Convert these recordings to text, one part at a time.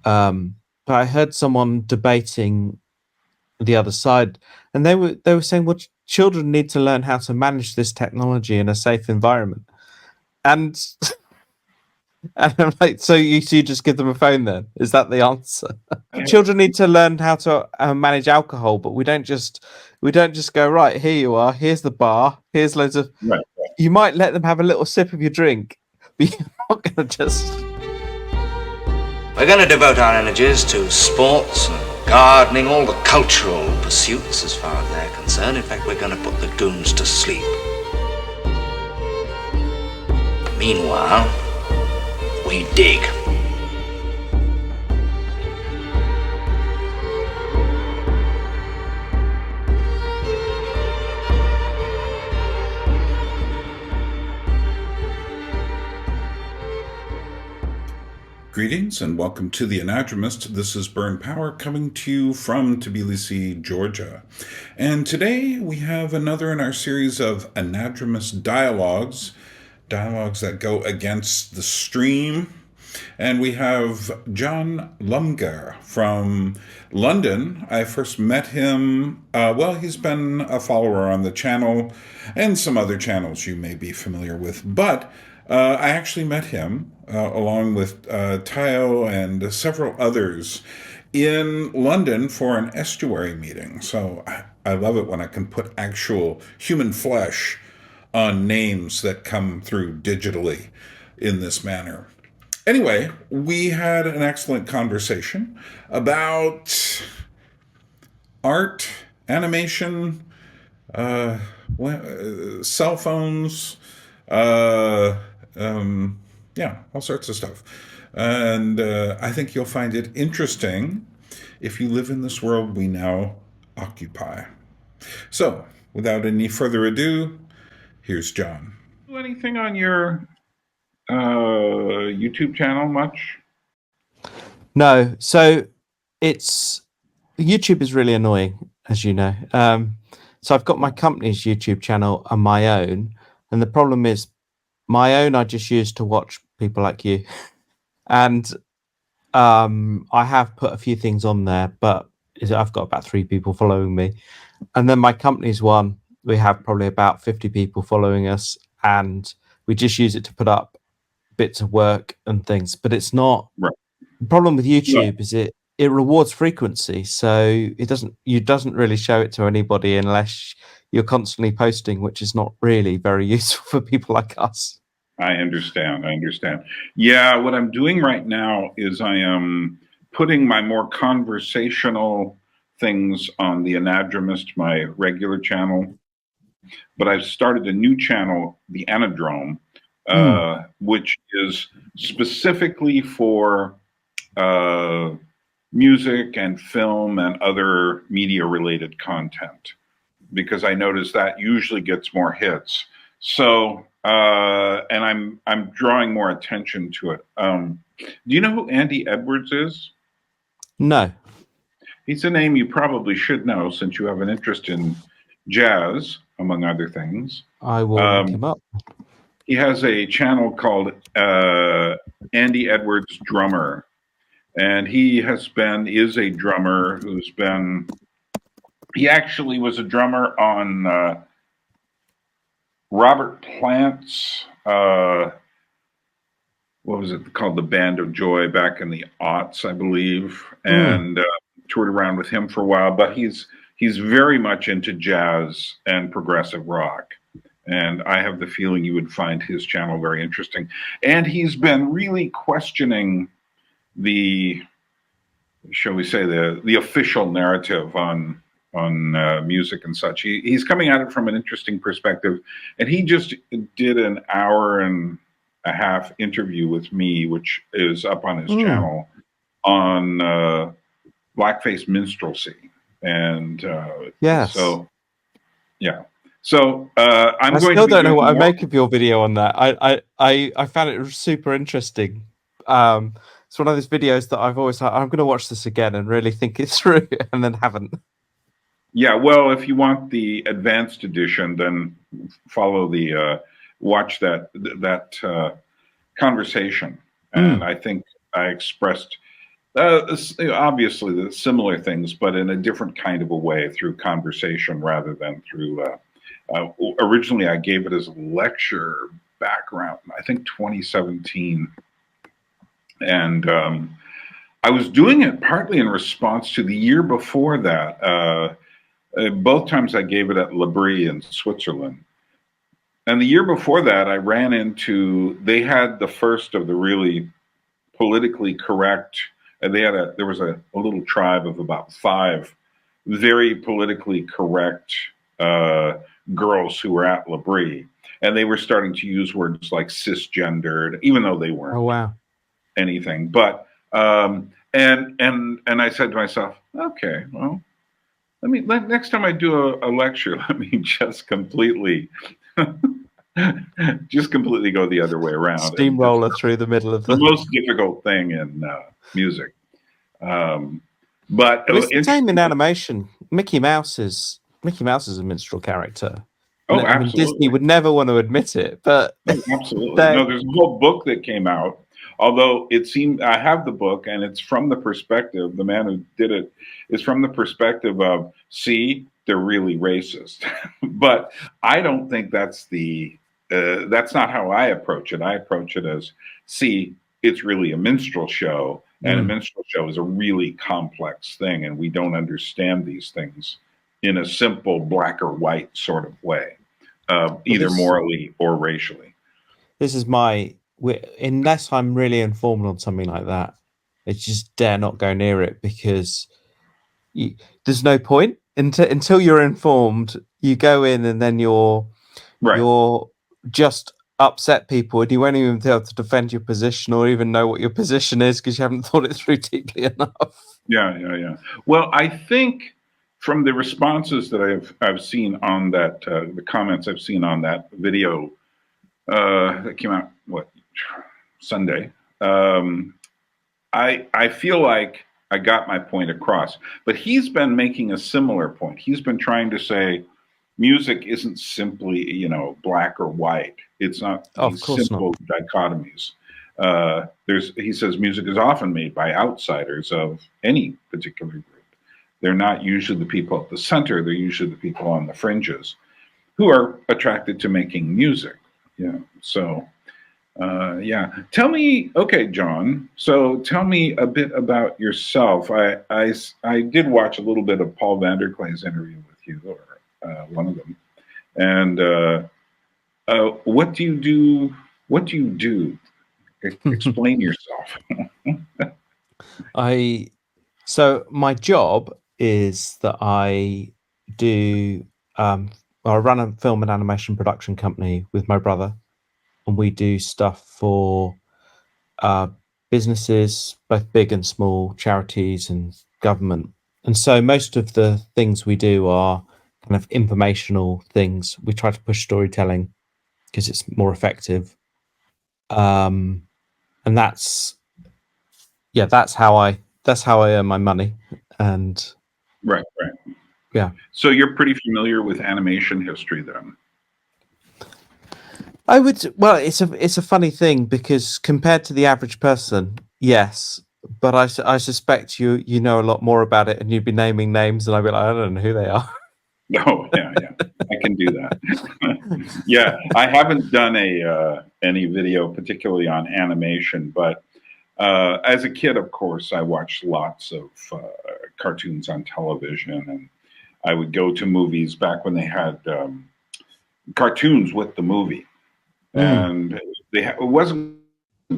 But I heard someone debating the other side, and they were saying, well, children need to learn how to manage this technology in a safe environment. And and I'm like, so you just give them a phone then? Is that the answer? Children need to learn how to manage alcohol, but we don't just go, right, here you are, here's the bar, here's loads of. Right. You might let them have a little sip of your drink, but you're not going to just. We're going to devote our energies to sports and gardening, all the cultural pursuits as far as they're concerned. In fact, we're going to put the goons to sleep. Meanwhile, we dig. Greetings and welcome to the Anadromist. This is Burn Power coming to you from Tbilisi, Georgia. And today we have another in our series of Anadromous Dialogues, dialogues that go against the stream. And we have John Lumgair from London. I first met him, he's been a follower on the channel and some other channels you may be familiar with. But I actually met him along with Tayo and several others in London for an estuary meeting. So I love it when I can put actual human flesh on names that come through digitally in this manner. Anyway, we had an excellent conversation about art, animation, cell phones, all sorts of stuff. And I think you'll find it interesting if you live in this world we now occupy. So, without any further ado, here's John. Anything on your YouTube channel much? No, so YouTube is really annoying, as you know. So I've got my company's YouTube channel and my own, and the problem is my own I just use to watch people like you, and I have put a few things on there, but I've got about 3 people following me, and then my company's one, we have probably about 50 people following us, and we just use it to put up bits of work and things, but it's not. Right. The problem with YouTube is it rewards frequency, so it doesn't really show it to anybody unless you're constantly posting, which is not really very useful for people like us. I understand. Yeah, what I'm doing right now is I am putting my more conversational things on the Anadromist, my regular channel. But I've started a new channel, the Anadrome, which is specifically for music and film and other media-related content, because I notice that usually gets more hits. So, and I'm drawing more attention to it. Do you know who Andy Edwards is? No. He's a name you probably should know since you have an interest in jazz, among other things. I will look him up. He has a channel called Andy Edwards Drummer. And he is a drummer he actually was a drummer on Robert Plant's, what was it called? The Band of Joy back in the aughts, I believe, and toured around with him for a while. But he's very much into jazz and progressive rock. And I have the feeling you would find his channel very interesting. And he's been really questioning shall we say, the official narrative on music and such. He's coming at it from an interesting perspective, and he just did an 1.5 hour interview with me, which is up on his channel, on blackface minstrelsy. And yes, so yeah. So I still don't know what I make of your video on that. I found it super interesting. It's one of those videos that I've always I'm going to watch this again and really think it through, and then haven't. Yeah, well, if you want the advanced edition, then follow watch that conversation. And I think I expressed Obviously, the similar things, but in a different kind of a way through conversation rather than through. Originally, I gave it as a lecture background, I think 2017, and I was doing it partly in response to the year before that. Both times I gave it at L'Abri in Switzerland. And the year before that, I ran into, they had the first of the really politically correct, and there was a little tribe of about 5 very politically correct girls who were at L'Abri. And they were starting to use words like cisgendered, even though they weren't Oh wow. anything. But and I said to myself, okay, well, next time I do a lecture, let me just completely go the other way around. Steamroller through the middle of the most difficult thing in music. But it's the same in animation. Mickey Mouse is a minstrel character. Oh, I absolutely. mean, Disney would never want to admit it, but absolutely. No, there's a whole book that came out. Although it seemed, I have the book, and it's from the perspective, the man who did it is from the perspective of, see, they're really racist. But I don't think that's not how I approach it. I approach it as, see, it's really a minstrel show, and a minstrel show is a really complex thing, and we don't understand these things in a simple black or white sort of way, either morally or racially. This is unless I'm really informed on something like that, I just dare not go near it, because there's no point until you're informed. You go in and then you're just upset people, and you won't even be able to defend your position or even know what your position is because you haven't thought it through deeply enough. Yeah. Well, I think from the responses that I've seen on that, the comments I've seen on that video that came out Sunday, I feel like I got my point across. But he's been making a similar point. He's been trying to say music isn't simply, black or white. It's not these simple dichotomies. He says music is often made by outsiders of any particular group. They're not usually the people at the center. They're usually the people on the fringes who are attracted to making music. Yeah. So, Tell me, okay, John. So tell me a bit about yourself. I did watch a little bit of Paul Vanderklay's interview with you, or one of them. And what do you do? What do you do? Explain yourself. So my job is that I do. I run a film and animation production company with my brother, and we do stuff for businesses, both big and small, charities and government. And so most of the things we do are kind of informational things. We try to push storytelling because it's more effective. And that's how I earn my money. And right. Yeah. So you're pretty familiar with animation history then? I would. Well, it's a funny thing, because compared to the average person, yes, but I suspect you know a lot more about it, and you'd be naming names, and I'd be like, I don't know who they are. Oh, yeah, I can do that. Yeah, I haven't done any video particularly on animation, but as a kid, of course, I watched lots of cartoons on television, and I would go to movies back when they had cartoons with the movie. And it wasn't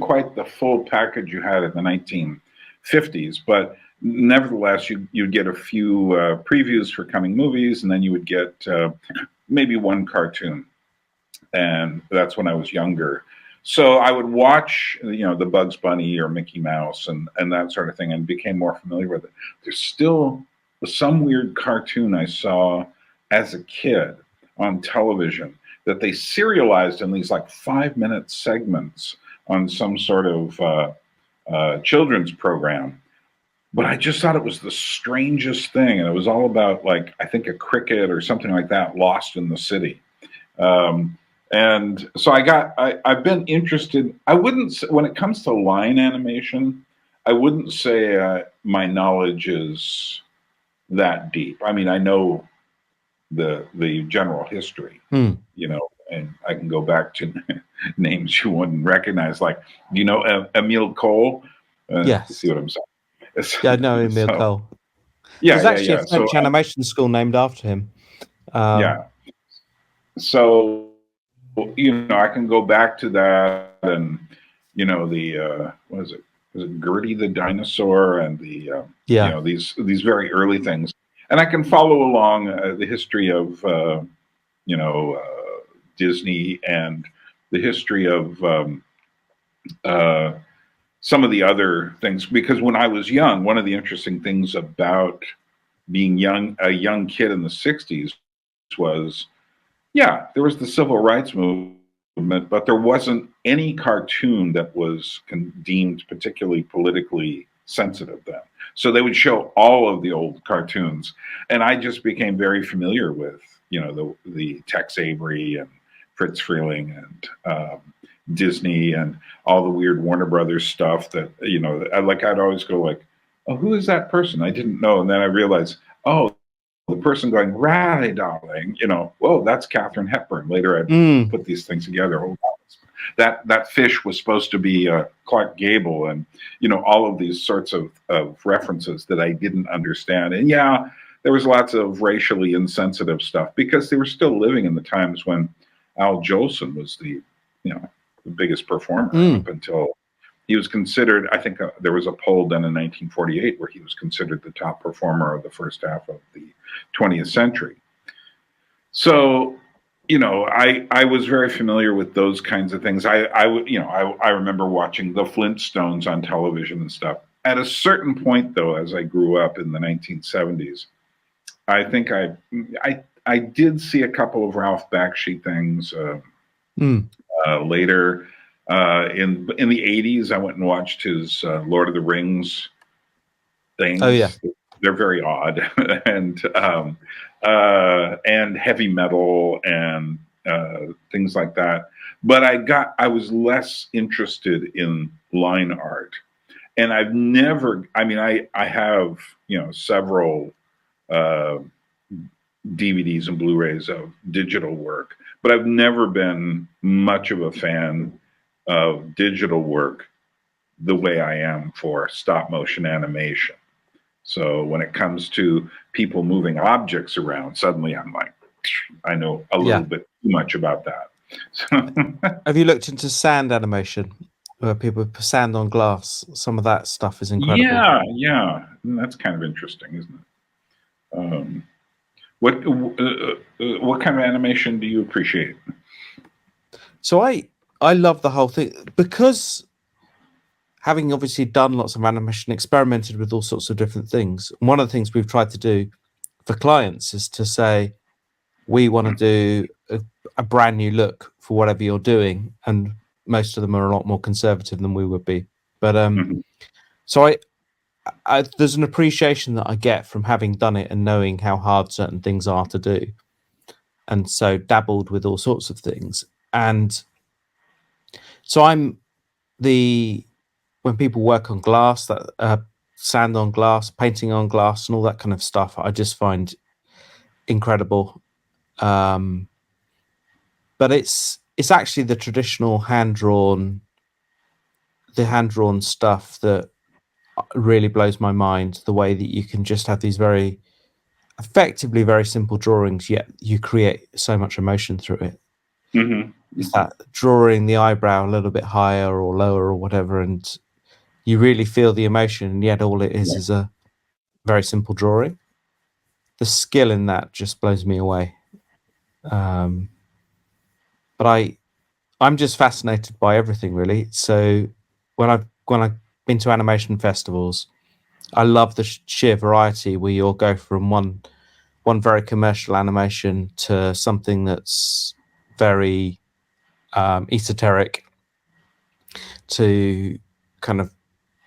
quite the full package you had in the 1950s, but nevertheless, you'd get a few previews for coming movies, and then you would get maybe one cartoon. And that's when I was younger. So I would watch, the Bugs Bunny or Mickey Mouse and that sort of thing, and became more familiar with it. There's still some weird cartoon I saw as a kid on television that they serialized in these 5-minute segments on some sort of children's program. But I just thought it was the strangest thing. And it was all about, I think a cricket or something like that lost in the city. And so I've been interested. I wouldn't, when it comes to line animation, I wouldn't say my knowledge is that deep. I mean, I know the general history, you know, and I can go back to names you wouldn't recognize, like, you know, Emile Cole. Yes. You see what I'm saying? Yeah, no, Emile Cole. Yeah, There's actually a So French animation school named after him. Yeah. So, you know, I can go back to that, and you know, the what is it? Was it Gertie the dinosaur, and the you know, these very early things, and I can follow along the history of you know, Disney, and the history of some of the other things, because when I was young, one of the interesting things about being a young kid in the 60s was, yeah, there was the civil rights movement, but there wasn't any cartoon that was deemed particularly politically sensitive then. So they would show all of the old cartoons, and I just became very familiar with, you know, the Tex Avery and Fritz Freleng and Disney and all the weird Warner Brothers stuff that, you know, I'd always go like, oh, who is that person? I didn't know, and then I realized, oh, the person going, "Rally, darling," you know, whoa, that's Katharine Hepburn. Later, I put these things together. Oh, that fish was supposed to be Clark Gable, and you know, all of these sorts of references that I didn't understand. And yeah, there was lots of racially insensitive stuff because they were still living in the times when Al Jolson was the, you know, the biggest performer up until he was considered, I think there was a poll done in 1948 where he was considered the top performer of the first half of the 20th century. So, you know, I was very familiar with those kinds of things. I remember watching the Flintstones on television and stuff. At a certain point, though, as I grew up in the 1970s, I think I did see a couple of Ralph Bakshi things later. In the 80s, I went and watched his Lord of the Rings things. Oh yeah, they're very odd, and heavy metal and things like that. But I was less interested in line art, and I've never. I mean, I have, you know, several DVDs and Blu-rays of digital work, but I've never been much of a fan of digital work the way I am for stop motion animation. So when it comes to people moving objects around, suddenly I'm like, I know a little bit too much about that. Have you looked into sand animation, where people put sand on glass? Some of that stuff is incredible. Yeah, that's kind of interesting, isn't it? What kind of animation do you appreciate? So I love the whole thing, because having obviously done lots of animation, experimented with all sorts of different things. One of the things we've tried to do for clients is to say, we want to do a brand new look for whatever you're doing, and most of them are a lot more conservative than we would be. But so I there's an appreciation that I get from having done it and knowing how hard certain things are to do, and so dabbled with all sorts of things. And so when people work on glass, that sand on glass, painting on glass, and all that kind of stuff, I just find incredible. But it's actually the traditional hand drawn stuff that really blows my mind. The way that you can just have these very effectively very simple drawings, yet you create so much emotion through it. It's that drawing the eyebrow a little bit higher or lower or whatever, and you really feel the emotion, and yet all it is a very simple drawing. The skill in that just blows me away. But I'm just fascinated by everything, really. So when I've been to animation festivals, I love the sheer variety where you'll go from one very commercial animation to something that's very esoteric, to kind of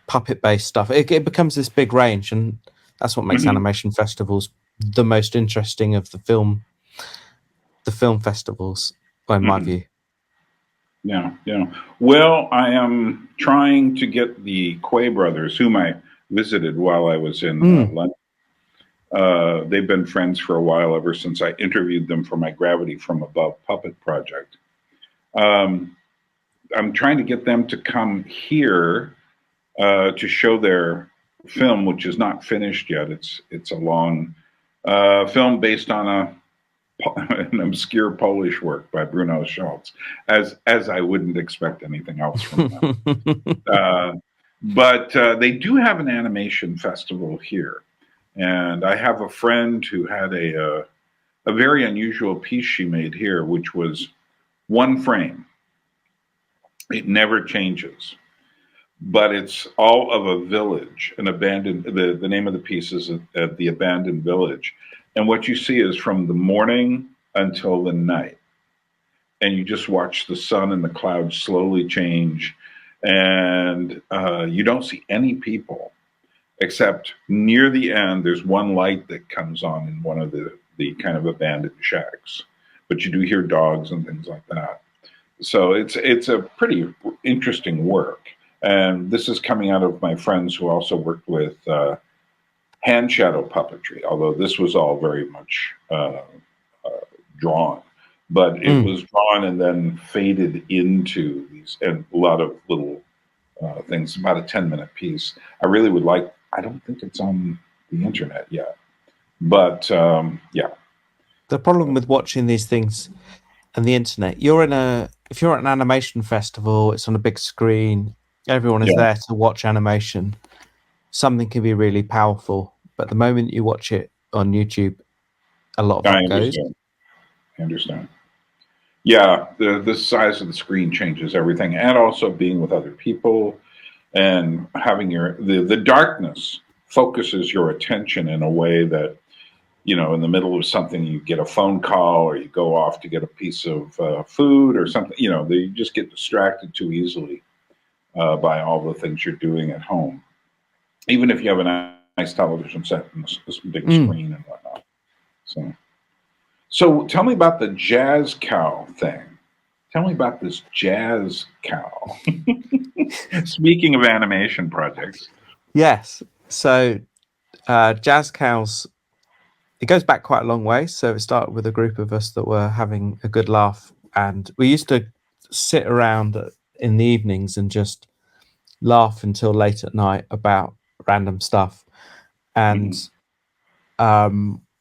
puppet-based stuff. It becomes this big range, and that's what makes animation festivals the most interesting of the film festivals, in my view. Yeah, yeah. Well, I am trying to get the Quay brothers, whom I visited while I was in London. They've been friends for a while, ever since I interviewed them for my Gravity from Above puppet project. Um, I'm trying to get them to come here to show their film, which is not finished yet. It's a long film based on an obscure Polish work by Bruno Schultz, as I wouldn't expect anything else from them. But they do have an animation festival here, and I have a friend who had a very unusual piece she made here, which was one frame. It never changes, but it's all of a village, an abandoned. The name of the piece is the abandoned village, and what you see is from the morning until the night, and you just watch the sun and the clouds slowly change, and you don't see any people except near the end. There's one light that comes on in one of the kind of abandoned shacks, but you do hear dogs and things like that. So it's a pretty interesting work, and this is coming out of my friends who also worked with hand shadow puppetry. Although this was all very much drawn, but it was drawn and then faded into these, and a lot of little things. About a 10-minute piece. I really would like. I don't think it's on the internet yet, but yeah. The problem with watching these things and the internet, if you're at an animation festival, it's on a big screen, everyone is Yeah. there to watch animation. Something can be really powerful, but the moment you watch it on YouTube, a lot of I that goes. understand. Yeah, the size of the screen changes everything, and also being with other people and having the darkness focuses your attention in a way that, in the middle of something, you get a phone call or you go off to get a piece of food or something. You just get distracted too easily by all the things you're doing at home, even if you have a nice television set and this big screen and whatnot. So tell me about the jazz cow thing. Tell me about this jazz cow. Speaking of animation projects. Yes. So Jazz Cows, it goes back quite a long way. So it started with a group of us that were having a good laugh. And we used to sit around in the evenings and just laugh until late at night about random stuff. And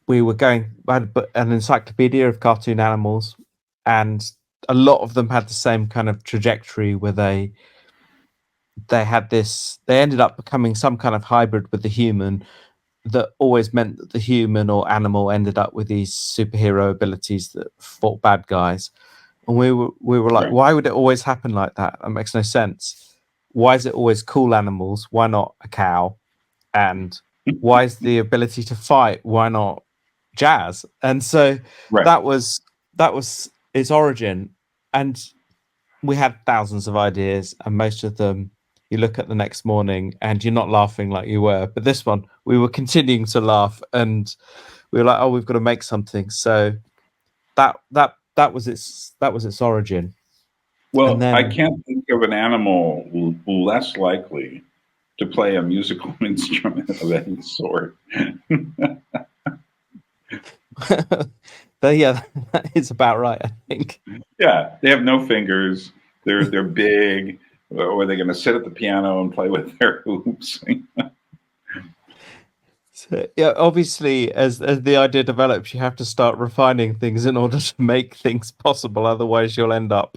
we had an encyclopedia of cartoon animals, and a lot of them had the same kind of trajectory where they ended up becoming some kind of hybrid with the human that always meant that the human or animal ended up with these superhero abilities that fought bad guys. And we were like, Right. why would it always happen like that? That makes no sense. Why is it always cool animals? Why not a cow? And why is the ability to fight? Why not jazz? And so that was its origin. And we had thousands of ideas, and most of them you look at the next morning and you're not laughing like you were. But this one, we were continuing to laugh, and we were like, oh, we've got to make something. So that was its origin. Well, And then, I can't think of an animal less likely to play a musical instrument of any sort. but yeah, that is about right, I think. Yeah, they have no fingers. They're big. Or are they going to sit at the piano and play with their hoops? So, yeah, obviously, as the idea develops, you have to start refining things in order to make things possible. Otherwise, you'll end up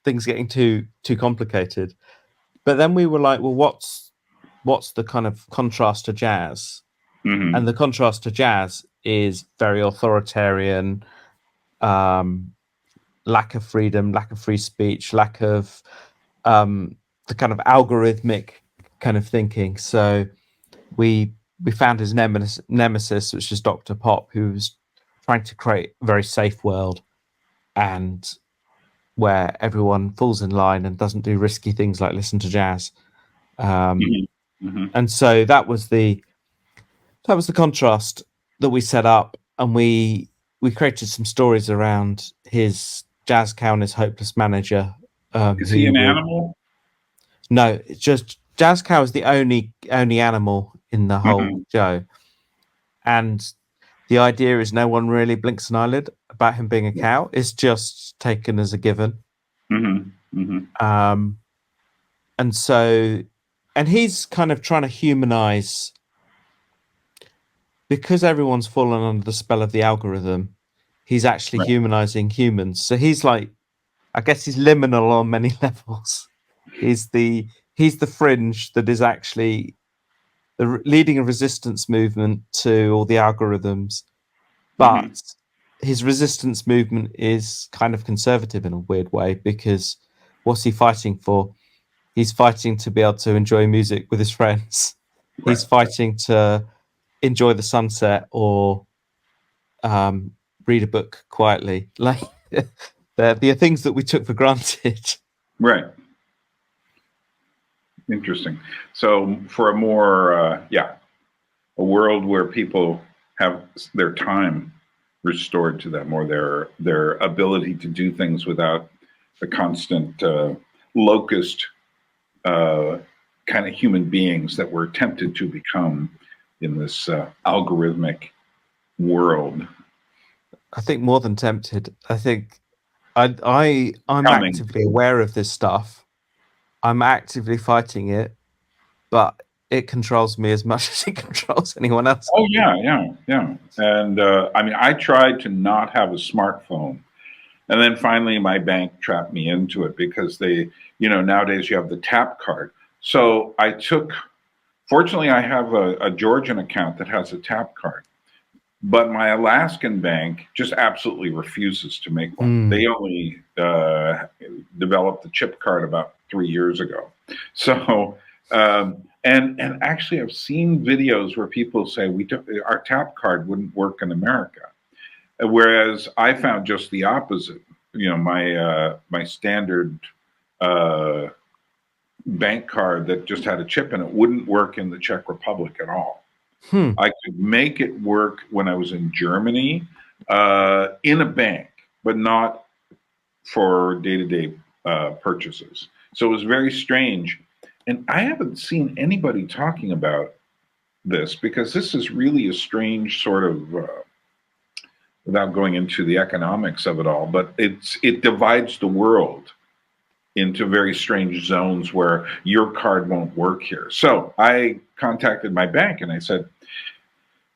things getting too complicated. But then we were like, well, what's the kind of contrast to jazz? Mm-hmm. And the contrast to jazz is very authoritarian, lack of freedom, lack of free speech, lack of the kind of algorithmic kind of thinking. So we found his nemesis, which is Dr. Pop, who was trying to create a very safe world, and where everyone falls in line and doesn't do risky things like listen to jazz. And so that was the contrast that we set up, and we created some stories around his Jazz Cow and his hopeless manager. Is he an animal? No, it's just Jazz Cow is the only animal in the whole show, and the idea is no one really blinks an eyelid about him being a cow. It's just taken as a given. And he's kind of trying to humanize, because everyone's fallen under the spell of the algorithm. He's actually humanizing humans. So he's like, I guess he's liminal on many levels. He's the fringe that is actually leading a resistance movement to all the algorithms, but his resistance movement is kind of conservative in a weird way, because what's he fighting for? He's fighting to be able to enjoy music with his friends. He's fighting to enjoy the sunset or read a book quietly. Like they're things that we took for granted. Right. Interesting. So for a more, a world where people have their time restored to them, or their ability to do things without the constant locust kind of human beings that we're tempted to become in this algorithmic world. I think more than tempted. I think I'm actively aware of this stuff. I'm actively fighting it, but it controls me as much as it controls anyone else. Oh yeah. And I mean, I tried to not have a smartphone, and then finally my bank trapped me into it, because they, nowadays you have the tap card. So fortunately I have a Georgian account that has a tap card, but my Alaskan bank just absolutely refuses to make one. They only developed the chip card about 3 years ago. So, and actually I've seen videos where people say our tap card wouldn't work in America. Whereas I found just the opposite. My standard bank card that just had a chip in it wouldn't work in the Czech Republic at all. I could make it work when I was in Germany in a bank, but not for day-to-day purchases. So it was very strange. And I haven't seen anybody talking about this, because this is really a strange sort of, without going into the economics of it all, but it divides the world into very strange zones where your card won't work here. So I contacted my bank and I said,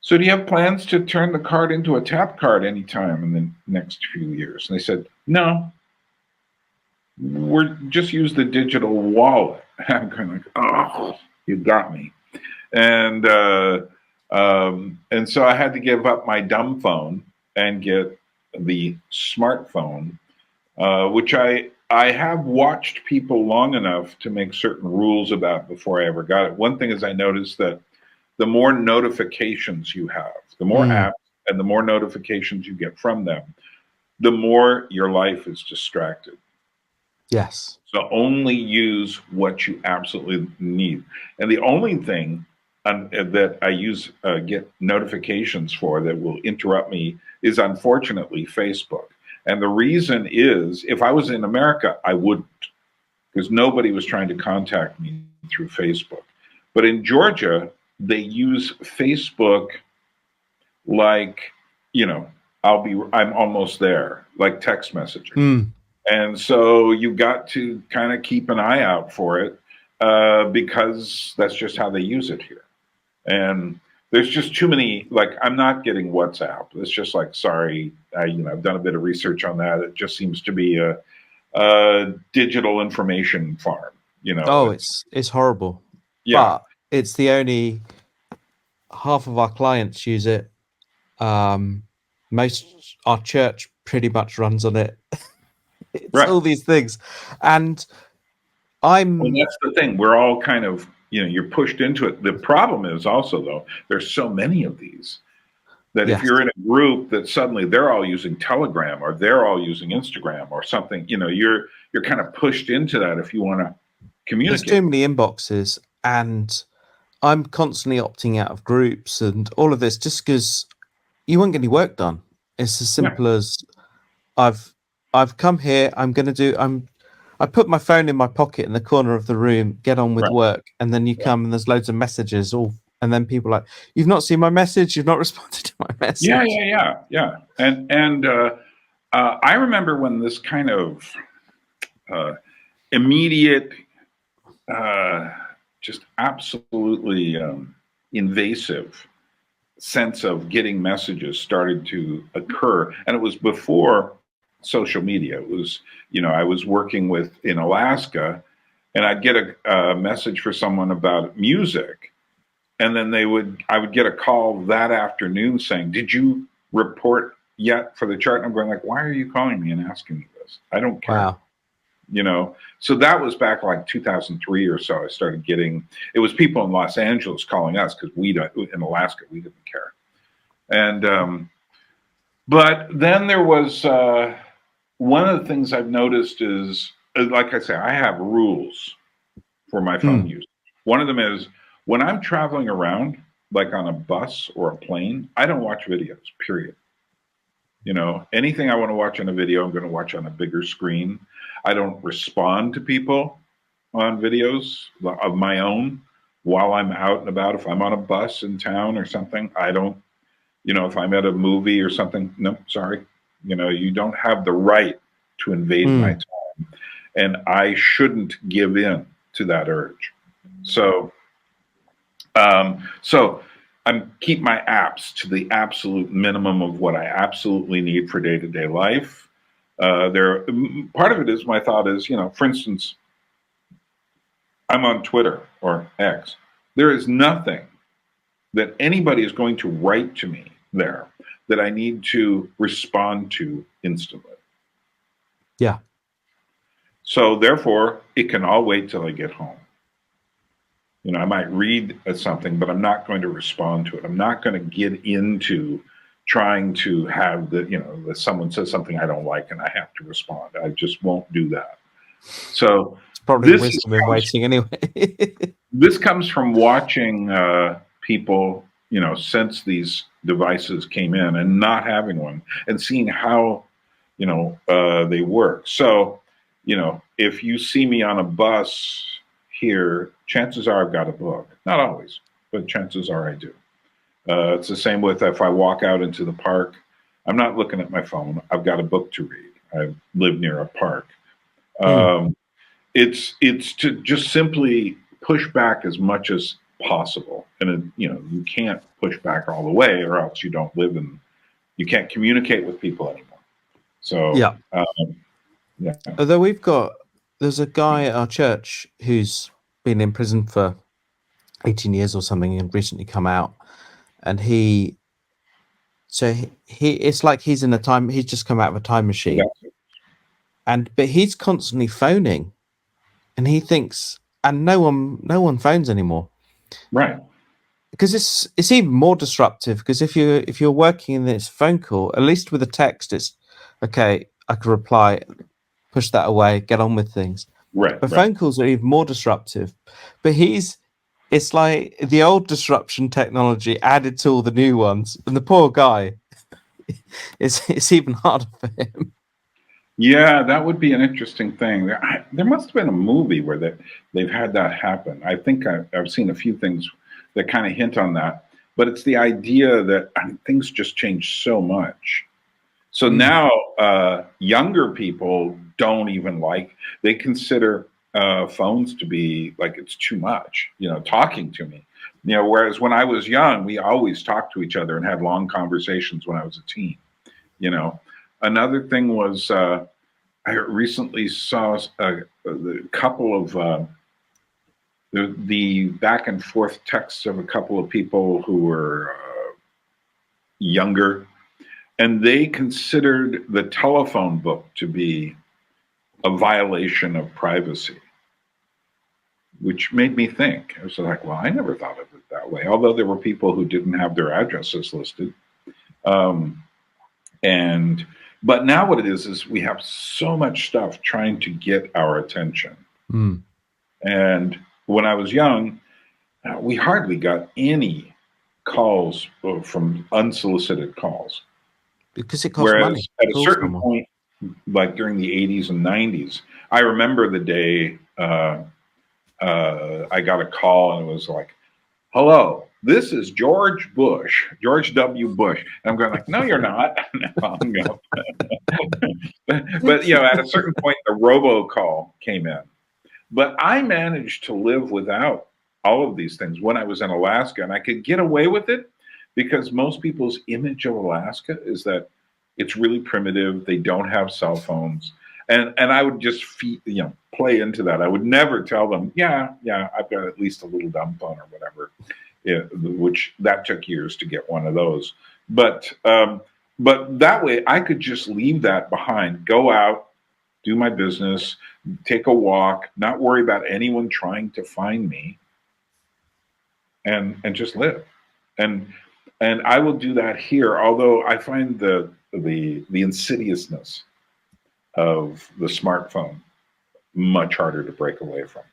so do you have plans to turn the card into a tap card anytime in the next few years? And they said, no, we're just use the digital wallet. I'm kind of like, oh, you got me. And so I had to give up my dumb phone and get the smartphone, which I have watched people long enough to make certain rules about before I ever got it. One thing is, I noticed that the more notifications you have, the more apps and the more notifications you get from them, the more your life is distracted. Yes. So only use what you absolutely need. And the only thing that I get notifications for that will interrupt me is, unfortunately, Facebook. And the reason is, if I was in America, I wouldn't, because nobody was trying to contact me through Facebook. But in Georgia, they use Facebook like, I'm almost there, like text messaging. And so you got to kind of keep an eye out for it, because that's just how they use it here. And there's just too many, like, I'm not getting WhatsApp. It's just like, sorry, I've done a bit of research on that. It just seems to be a digital information farm, Oh, it's horrible. Yeah. But it's the only, half of our clients use it. Our church pretty much runs on it. It's all these things. And that's the thing. We're all kind of, you're pushed into it. The problem is also, though, there's so many of these that if you're in a group that suddenly they're all using Telegram or they're all using Instagram or something, you're kind of pushed into that if you want to communicate. There's too many inboxes, and I'm constantly opting out of groups and all of this just because you won't get any work done. It's as simple as I've I've come here. I put my phone in my pocket in the corner of the room, get on with Right. work, and then you come and there's loads of messages and then people are like, you've not seen my message, you've not responded to my message. Yeah. And I remember when this kind of immediate, just absolutely invasive sense of getting messages started to occur, and it was before social media. It was, I was working in Alaska, and I'd get a message for someone about music, and then I would get a call that afternoon saying, "Did you report yet for the chart?" And I'm going like, "Why are you calling me and asking me this? I don't care." Wow. So that was back like 2003 or so. I started getting, it was people in Los Angeles calling us because in Alaska, we didn't care. And, but then there was, one of the things I've noticed is, like I say, I have rules for my phone use. One of them is when I'm traveling around, like on a bus or a plane, I don't watch videos, period. Anything I want to watch on a video, I'm going to watch on a bigger screen. I don't respond to people on videos of my own while I'm out and about. If I'm on a bus in town or something, I don't, if I'm at a movie or something, no, sorry. You don't have the right to invade my time. And I shouldn't give in to that urge. So I keep my apps to the absolute minimum of what I absolutely need for day-to-day life. Part of it is my thought is, for instance, I'm on Twitter or X. There is nothing that anybody is going to write to me there that I need to respond to instantly. Yeah. So therefore, it can all wait till I get home. I might read something, but I'm not going to respond to it. I'm not going to get into trying to have that someone says something I don't like and I have to respond. I just won't do that. So it's probably wisdom in waiting anyway. This comes from watching people, since these devices came in and not having one and seeing how, they work. So, if you see me on a bus here, chances are I've got a book. Not always, but chances are I do. It's the same with if I walk out into the park. I'm not looking at my phone. I've got a book to read. I live near a park. It's to just simply push back as much as possible, and you can't push back all the way, or else you don't live you can't communicate with people anymore. So yeah. Yeah. Although there's a guy at our church who's been in prison for 18 years or something and recently come out, and it's like he's just come out of a time machine, but he's constantly phoning, and he thinks, and no one phones anymore, right? Because it's even more disruptive, because if you're working in this phone call, at least with a text, it's okay, I can reply, push that away, get on with things. Right. But phone calls are even more disruptive. But it's like the old disruption technology added to all the new ones, and the poor guy, it's even harder for him. Yeah, that would be an interesting thing. There must have been a movie where they've had that happen. I think I've seen a few things that kind of hint on that. But it's the idea that things just change so much. So now younger people don't even they consider phones to be like it's too much, talking to me. Whereas when I was young, we always talked to each other and had long conversations when I was a teen. Another thing was I recently saw a couple of the back and forth texts of a couple of people who were younger, and they considered the telephone book to be a violation of privacy, which made me think. I was like, well, I never thought of it that way, although there were people who didn't have their addresses listed. But now what it is we have so much stuff trying to get our attention. And when I was young, we hardly got any calls from unsolicited calls. Because it costs money. At a certain point, like during the 80s and 90s. I remember the day I got a call and it was like, hello, this is George Bush, George W. Bush. And I'm going like, no, you're not. But, you know, at a certain point, the robocall came in. But I managed to live without all of these things when I was in Alaska, and I could get away with it because most people's image of Alaska is that it's really primitive. They don't have cell phones, and I would just play into that. I would never tell them, yeah, I've got at least a little dumb phone or whatever. Yeah, which that took years to get one of those. But that way, I could just leave that behind, go out, do my business, take a walk, not worry about anyone trying to find me, and just live. And I will do that here, although I find the insidiousness of the smartphone much harder to break away from.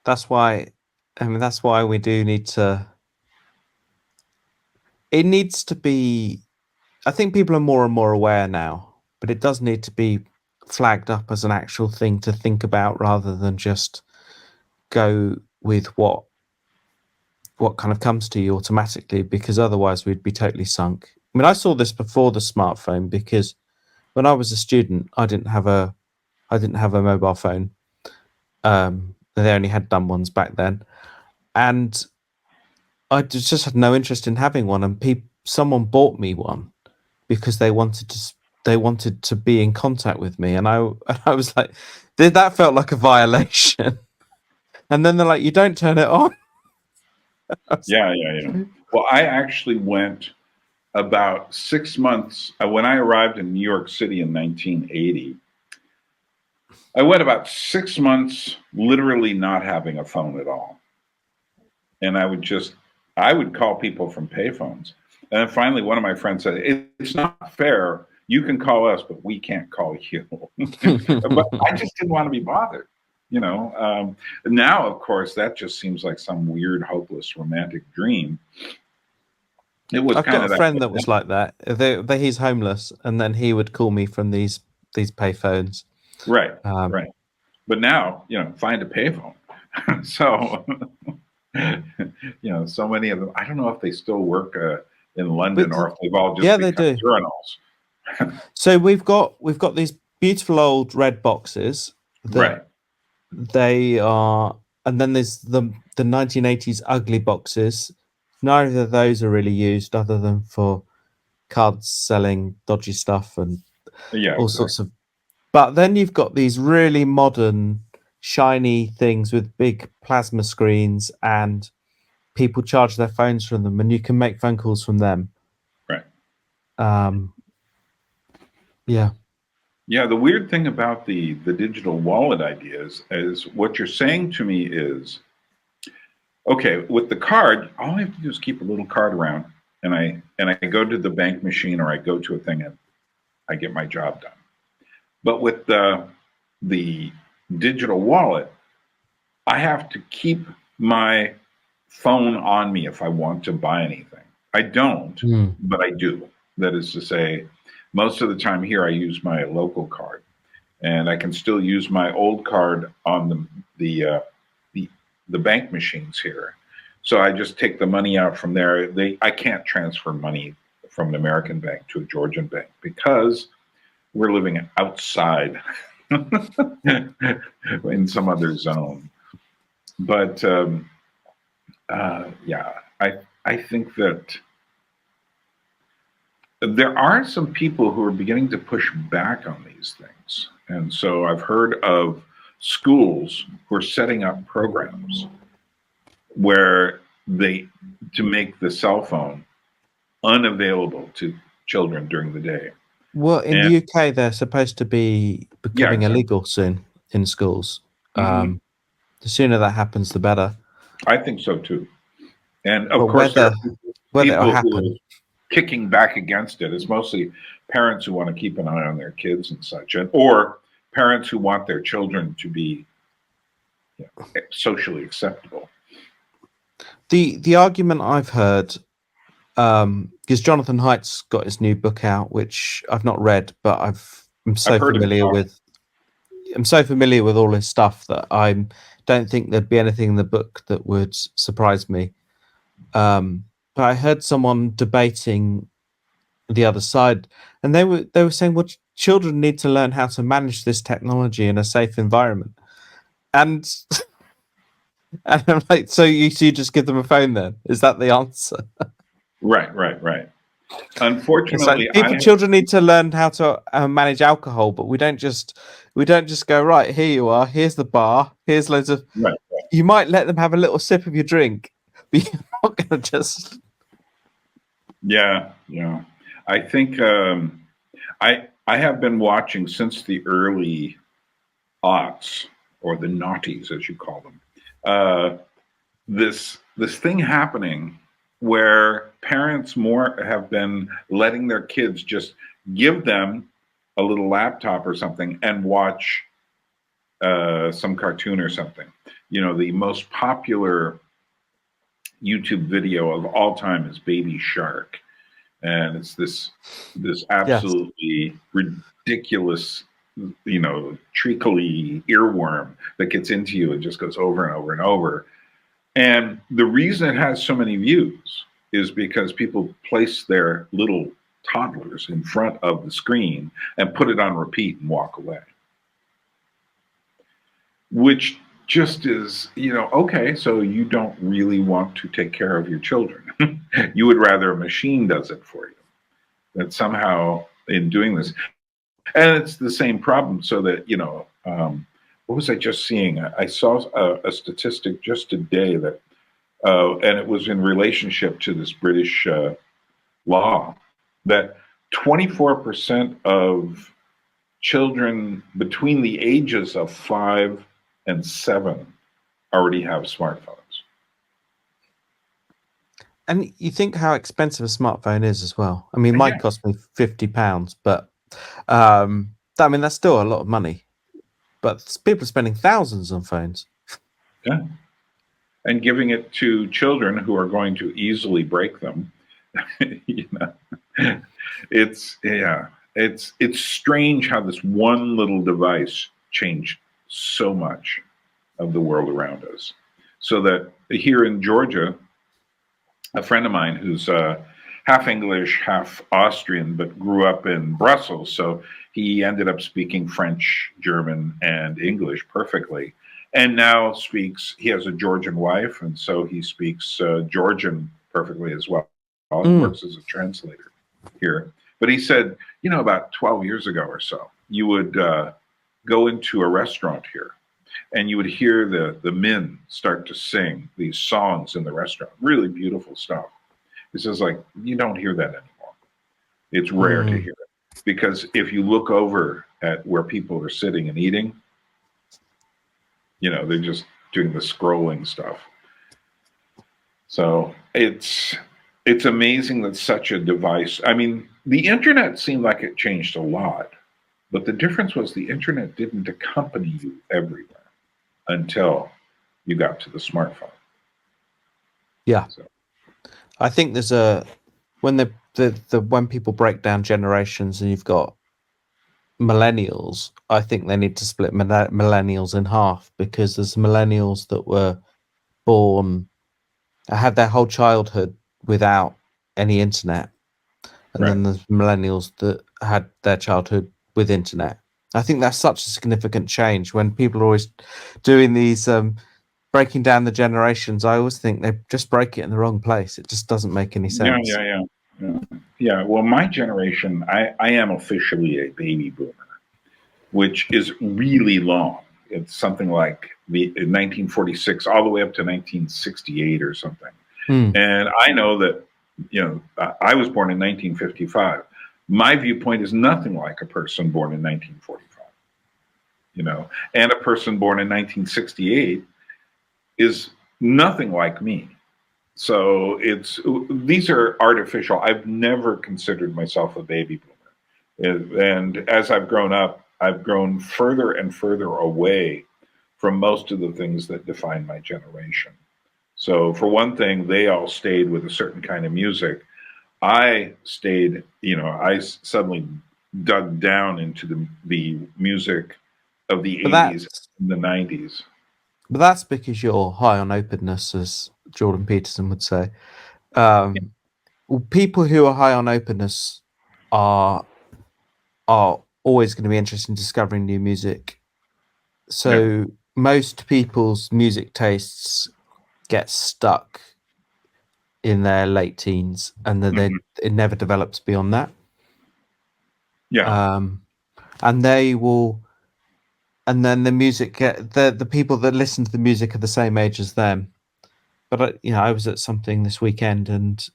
That's why, that's why we do need to. It needs to be. I think people are more and more aware now, but it does need to be flagged up as an actual thing to think about rather than just go with what kind of comes to you automatically, because otherwise we'd be totally sunk. I mean, I saw this before the smartphone, because when I was a student, I didn't have a mobile phone. They only had dumb ones back then, and I just had no interest in having one. And someone bought me one because they wanted to be in contact with me, and I was like, that felt like a violation. And then they're like, you don't turn it on. Yeah. Well, I actually went about 6 months when I arrived in New York City in 1980. I went about 6 months literally not having a phone at all. And I would call people from payphones. And then finally, one of my friends said, it's not fair. You can call us, but we can't call you. But I just didn't want to be bothered. Now, of course, that just seems like some weird, hopeless, romantic dream. It was I've kind got of a friend that was like that. He's homeless, and then he would call me from these payphones. Right. But now, find a payphone. So, so many of them. I don't know if they still work in London or if they've all just become urinals. So we've got these beautiful old red boxes. Right. They are, and then there's the 1980s ugly boxes. Neither of those are really used other than for cards selling dodgy stuff and all sorts of. But then you've got these really modern, shiny things with big plasma screens, and people charge their phones from them, and you can make phone calls from them. Right. Yeah. Yeah, the weird thing about the digital wallet ideas is what you're saying to me is, okay, with the card, all I have to do is keep a little card around, and I go to the bank machine or I go to a thing and I get my job done. But with the digital wallet, I have to keep my phone on me if I want to buy anything. I don't, but I do. That is to say, most of the time here, I use my local card, and I can still use my old card on the bank machines here. So I just take the money out from there. I can't transfer money from an American bank to a Georgian bank because we're living outside in some other zone. But yeah, I think that there are some people who are beginning to push back on these things. And so I've heard of schools who are setting up programs where to make the cell phone unavailable to children during the day. Well, in the UK, they're supposed to be becoming illegal soon in schools. The sooner that happens, the better. I think so too. And of course, there are people who are kicking back against it. It's mostly parents who want to keep an eye on their kids and such, or parents who want their children to be socially acceptable. The argument I've heard because Jonathan Haidt's got his new book out, which I've not read, but I'm so I've heard familiar with. I'm so familiar with all his stuff that I don't think there'd be anything in the book that would surprise me. But I heard someone debating the other side, and they were saying, well, children need to learn how to manage this technology in a safe environment, and and I'm like, so you just give them a phone then? Is that the answer? Right. It's like Unfortunately, children need to learn how to manage alcohol, but we don't just go, right, here you are, here's the bar, here's loads of. right. You might let them have a little sip of your drink, but you're not going to just. Yeah. I think I have been watching since the early aughts, or the noughties, as you call them. This thing happening where parents more have been letting their kids just give them a little laptop or something and watch some cartoon or something. The most popular YouTube video of all time is Baby Shark, and it's this absolutely ridiculous, treacly earworm that gets into you and just goes over and over and over. And the reason it has so many views is because people place their little toddlers in front of the screen and put it on repeat and walk away. Which just is, okay, so you don't really want to take care of your children. You would rather a machine does it for you. That somehow in doing this, and it's the same problem, so that, what was I just seeing? I saw a statistic just today that, and it was in relationship to this British law, that 24% of children between the ages of 5 and 7 already have smartphones. And you think how expensive a smartphone is as well. I mean, mine cost me £50, but that's still a lot of money. But people are spending thousands on phones. Yeah. And giving it to children who are going to easily break them. It's strange how this one little device changed so much of the world around us. So that here in Georgia, a friend of mine who's half English, half Austrian, but grew up in Brussels, so he ended up speaking French, German, and English perfectly. And now he has a Georgian wife, and so he speaks Georgian perfectly as well. He works as a translator here. But he said, about 12 years ago or so, you would go into a restaurant here, and you would hear the men start to sing these songs in the restaurant. Really beautiful stuff. He says, you don't hear that anymore. It's rare to hear it. Because if you look over at where people are sitting and eating, they're just doing the scrolling stuff. So it's amazing that such a device, the internet seemed like it changed a lot, but the difference was the internet didn't accompany you everywhere until you got to the smartphone. Yeah. So. I think there's when people break down generations and you've got millennials, I think they need to split millennials in half, because there's millennials that were born, had their whole childhood without any internet, and then there's millennials that had their childhood with internet. I think that's such a significant change. When people are always doing these breaking down the generations, I always think they just break it in the wrong place. It just doesn't make any sense. Yeah. Well, my generation, I am officially a baby boomer, which is really long. It's something like 1946 all the way up to 1968 or something. And I know that, I was born in 1955. My viewpoint is nothing like a person born in 1945, and a person born in 1968 is nothing like me. So these are artificial. I've never considered myself a baby boomer. And as I've grown up, I've grown further and further away from most of the things that define my generation. So for one thing, they all stayed with a certain kind of music. I stayed, I suddenly dug down into the music of the But 80s that's and the 90s. but that's because you're high on openness, as Jordan Peterson would say. Well, people who are high on openness are always going to be interested in discovering new music. So most people's music tastes get stuck in their late teens, and then it never develops beyond that. Yeah. And they will, and then the music the people that listen to the music are the same age as them. But I was at something this weekend, and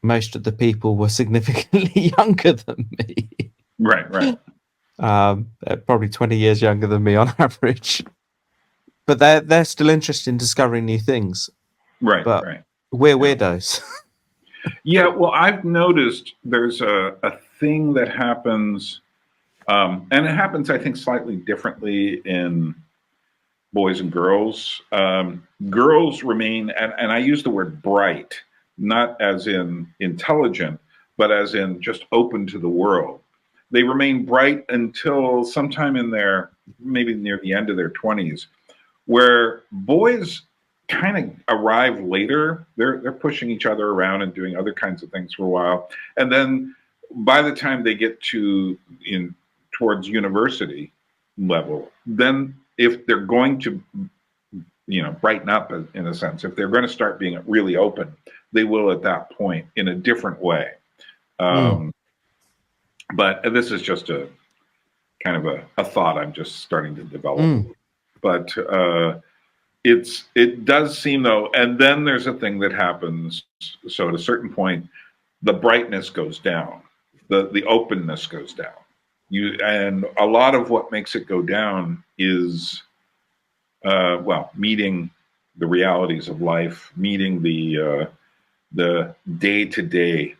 most of the people were significantly younger than me. Right. Probably 20 years younger than me on average. But they're still interested in discovering new things. Right. But we're Yeah. weirdos. Yeah, well, I've noticed there's a thing that happens, and it happens, I think, slightly differently in boys and girls. Girls remain, and I use the word bright, not as in intelligent, but as in just open to the world. They remain bright until sometime in maybe near the end of their 20s, where boys kind of arrive later. They're pushing each other around and doing other kinds of things for a while, and then by the time they get towards university level, then if they're going to brighten up in a sense, if they're going to start being really open, they will at that point in a different way. But this is just a kind of a thought I'm just starting to develop. But it does seem though, and then there's a thing that happens. So at a certain point, the brightness goes down, the openness goes down. And a lot of what makes it go down is meeting the realities of life, meeting the day-to-day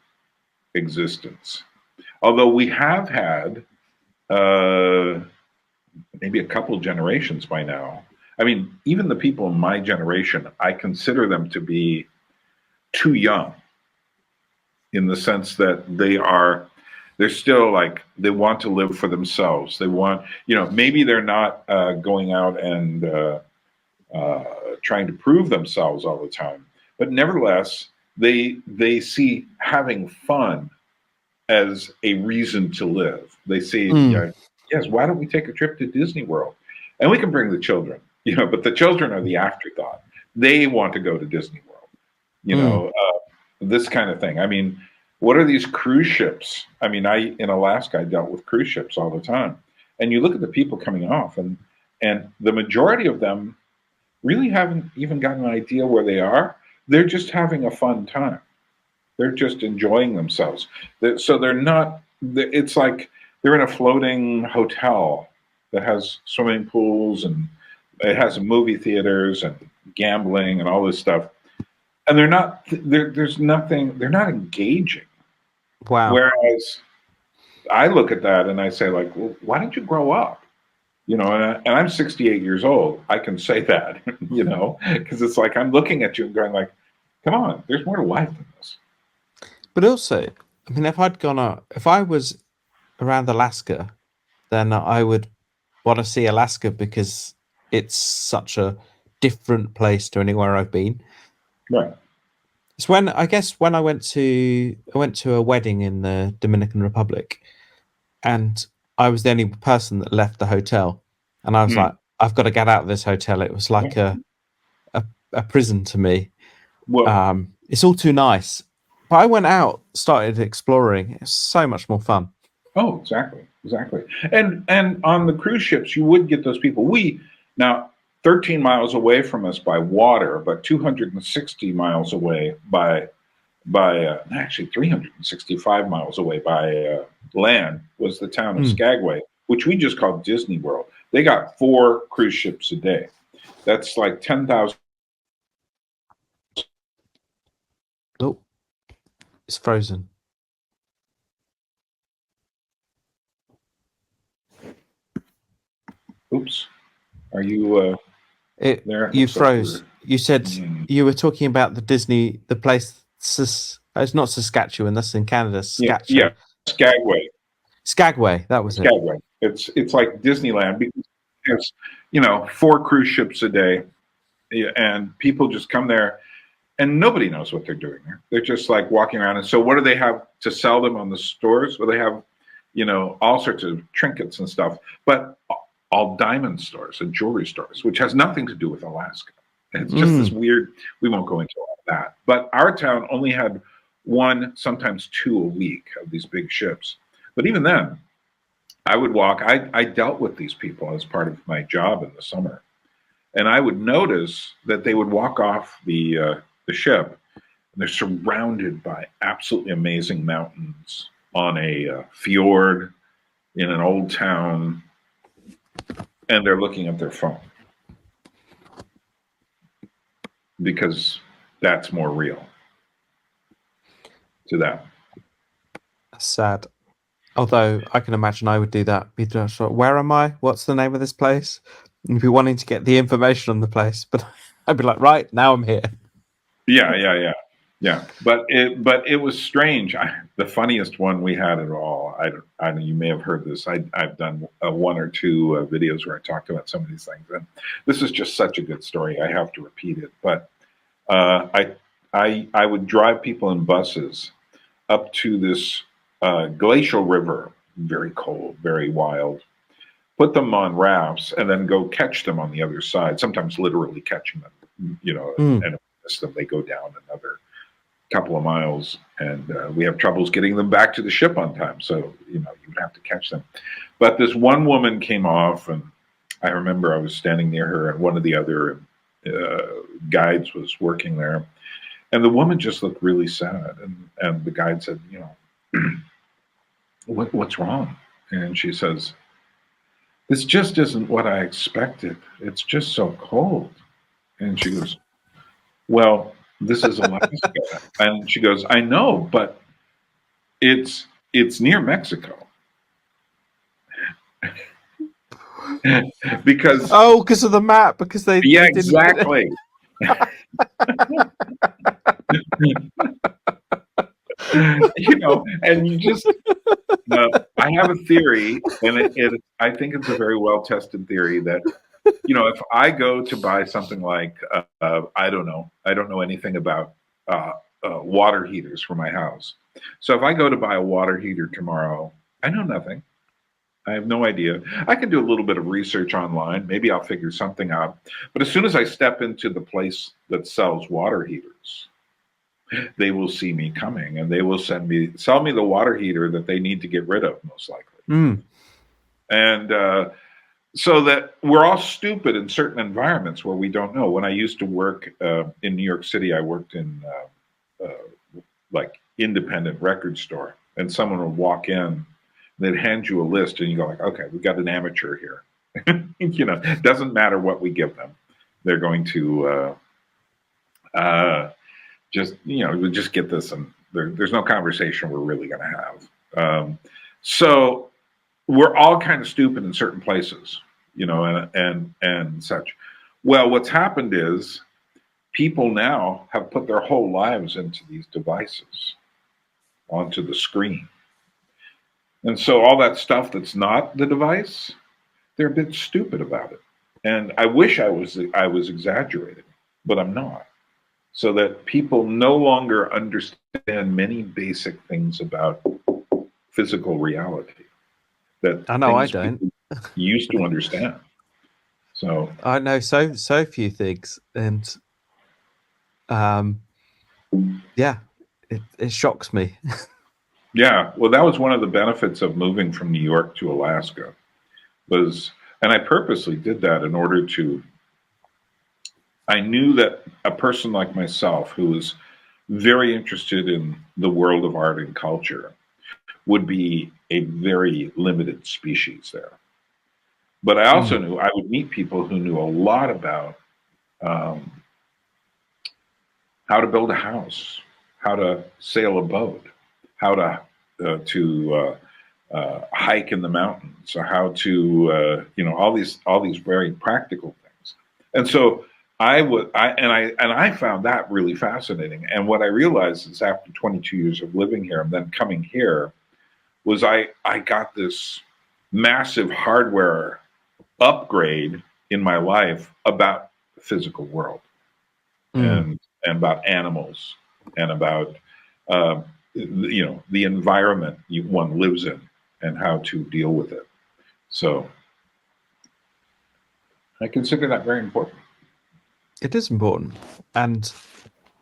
existence. Although we have had maybe a couple generations by now. I mean, even the people in my generation, I consider them to be too young in the sense that they're still like, they want to live for themselves. They want, maybe they're not going out and trying to prove themselves all the time, but nevertheless, they see having fun as a reason to live. They see, yes, why don't we take a trip to Disney World? And we can bring the children, but the children are the afterthought. They want to go to Disney World, this kind of thing. I mean, what are these cruise ships? I mean, in Alaska, I dealt with cruise ships all the time. And you look at the people coming off, and the majority of them really haven't even got an idea where they are. They're just having a fun time. They're just enjoying themselves. So they're not, it's like they're in a floating hotel that has swimming pools and it has movie theaters and gambling and all this stuff. And there's nothing, they're not engaging. Wow. Whereas I look at that and I say, like, well, why don't you grow up? And I'm 68 years old. I can say that, because it's like I'm looking at you and going like, come on, there's more to life than this. But also, I mean, if I was around Alaska, then I would want to see Alaska because it's such a different place to anywhere I've been. Right. It's when I went to a wedding in the Dominican Republic, and I was the only person that left the hotel, and I was like, I've got to get out of this hotel. It was like a prison to me. Well, it's all too nice. But I went out, started exploring. It's so much more fun. Oh, exactly. And on the cruise ships, you would get those people. Now 13 miles away from us by water, but 260 miles away by actually 365 miles away by land was the town of Skagway, which we just called Disney World. They got 4 cruise ships a day. That's like 10,000. Oh, it's frozen. Oops. Are you there? You froze. You said you were talking about the places It's not Saskatchewan. That's in Canada. Yeah, Saskatchewan. Skagway. Skagway. That was it. Skagway. It's like Disneyland because there's 4 cruise ships a day, and people just come there, and nobody knows what they're doing there. They're just like walking around. And so, what do they have to sell them on the stores? Well, they have all sorts of trinkets and stuff, but all diamond stores and jewelry stores, which has nothing to do with Alaska. And it's just this weird. We won't go into all that. But our town only had 1, sometimes 2 a week of these big ships. But even then, I would walk. I dealt with these people as part of my job in the summer, and I would notice that they would walk off the ship, and they're surrounded by absolutely amazing mountains on a fjord in an old town, and they're looking at their phone because that's more real to them. That's sad. Although I can imagine I would do that. Be just like, where am I? What's the name of this place? And be wanting to get the information on the place, but I'd be like, right now I'm here. Yeah. But it was strange. The funniest one we had at all. I you may have heard this. I've done 1 or 2 videos where I talked about some of these things, and this is just such a good story. I have to repeat it. But I would drive people in buses up to this glacial river, very cold, very wild. Put them on rafts, and then go catch them on the other side. Sometimes literally catching them, and miss them. They go down another couple of miles, and we have troubles getting them back to the ship on time. So you would have to catch them. But this one woman came off, and I remember I was standing near her, and one of the other guides was working there, and the woman just looked really sad. And the guide said, what's wrong? And she says, this just isn't what I expected. It's just so cold. And she goes, well, this is Alaska. And she goes, I know, but it's near Mexico. Because of the map, because they yeah, they didn't put it- exactly. And you just I have a theory, and I think it's a very well-tested theory that if I go to buy something like I don't know anything about water heaters for my house. So if I go to buy a water heater tomorrow, I know nothing. I have no idea. I can do a little bit of research online. Maybe I'll figure something out. But as soon as I step into the place that sells water heaters, they will see me coming, and they will sell me the water heater that they need to get rid of, most likely. And so that we're all stupid in certain environments where we don't know. When I used to work in New York City, I worked in like independent record store, and someone would walk in. They'd hand you a list, and you go like, "Okay, we got an amateur here." It doesn't matter what we give them; they're going to just get this, and there's no conversation we're really going to have. So we're all kind of stupid in certain places, and such. Well, what's happened is people now have put their whole lives into these devices, onto the screen. And so all that stuff that's not the device, they're a bit stupid about it. And I wish I was exaggerating, but I'm not. So that people no longer understand many basic things about physical reality that I know I don't. used to understand. So I know so few things, and it shocks me. yeah, well, that was one of the benefits of moving from New York to Alaska, and I purposely did that in order to. I knew that a person like myself, who was very interested in the world of art and culture, would be a very limited species there. But I also knew I would meet people who knew a lot about how to build a house, how to sail a boat, how to hike in the mountains, or how to all these very practical things. And so I found that really fascinating. And what I realized is after 22 years of living here and then coming here was I got this massive hardware upgrade in my life about the physical world and about animals and about the environment one lives in and how to deal with it. So I consider that very important. It is important, and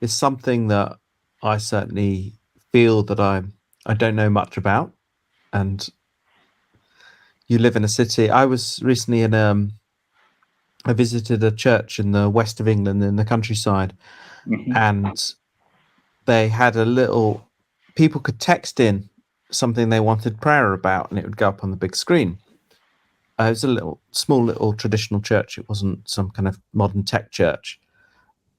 it's something that I certainly feel that I don't know much about. And you live in a city. I was recently in I visited a church in the west of England in the countryside, and they had a little, people could text in something they wanted prayer about, and it would go up on the big screen. It was a small little traditional church. It wasn't some kind of modern tech church.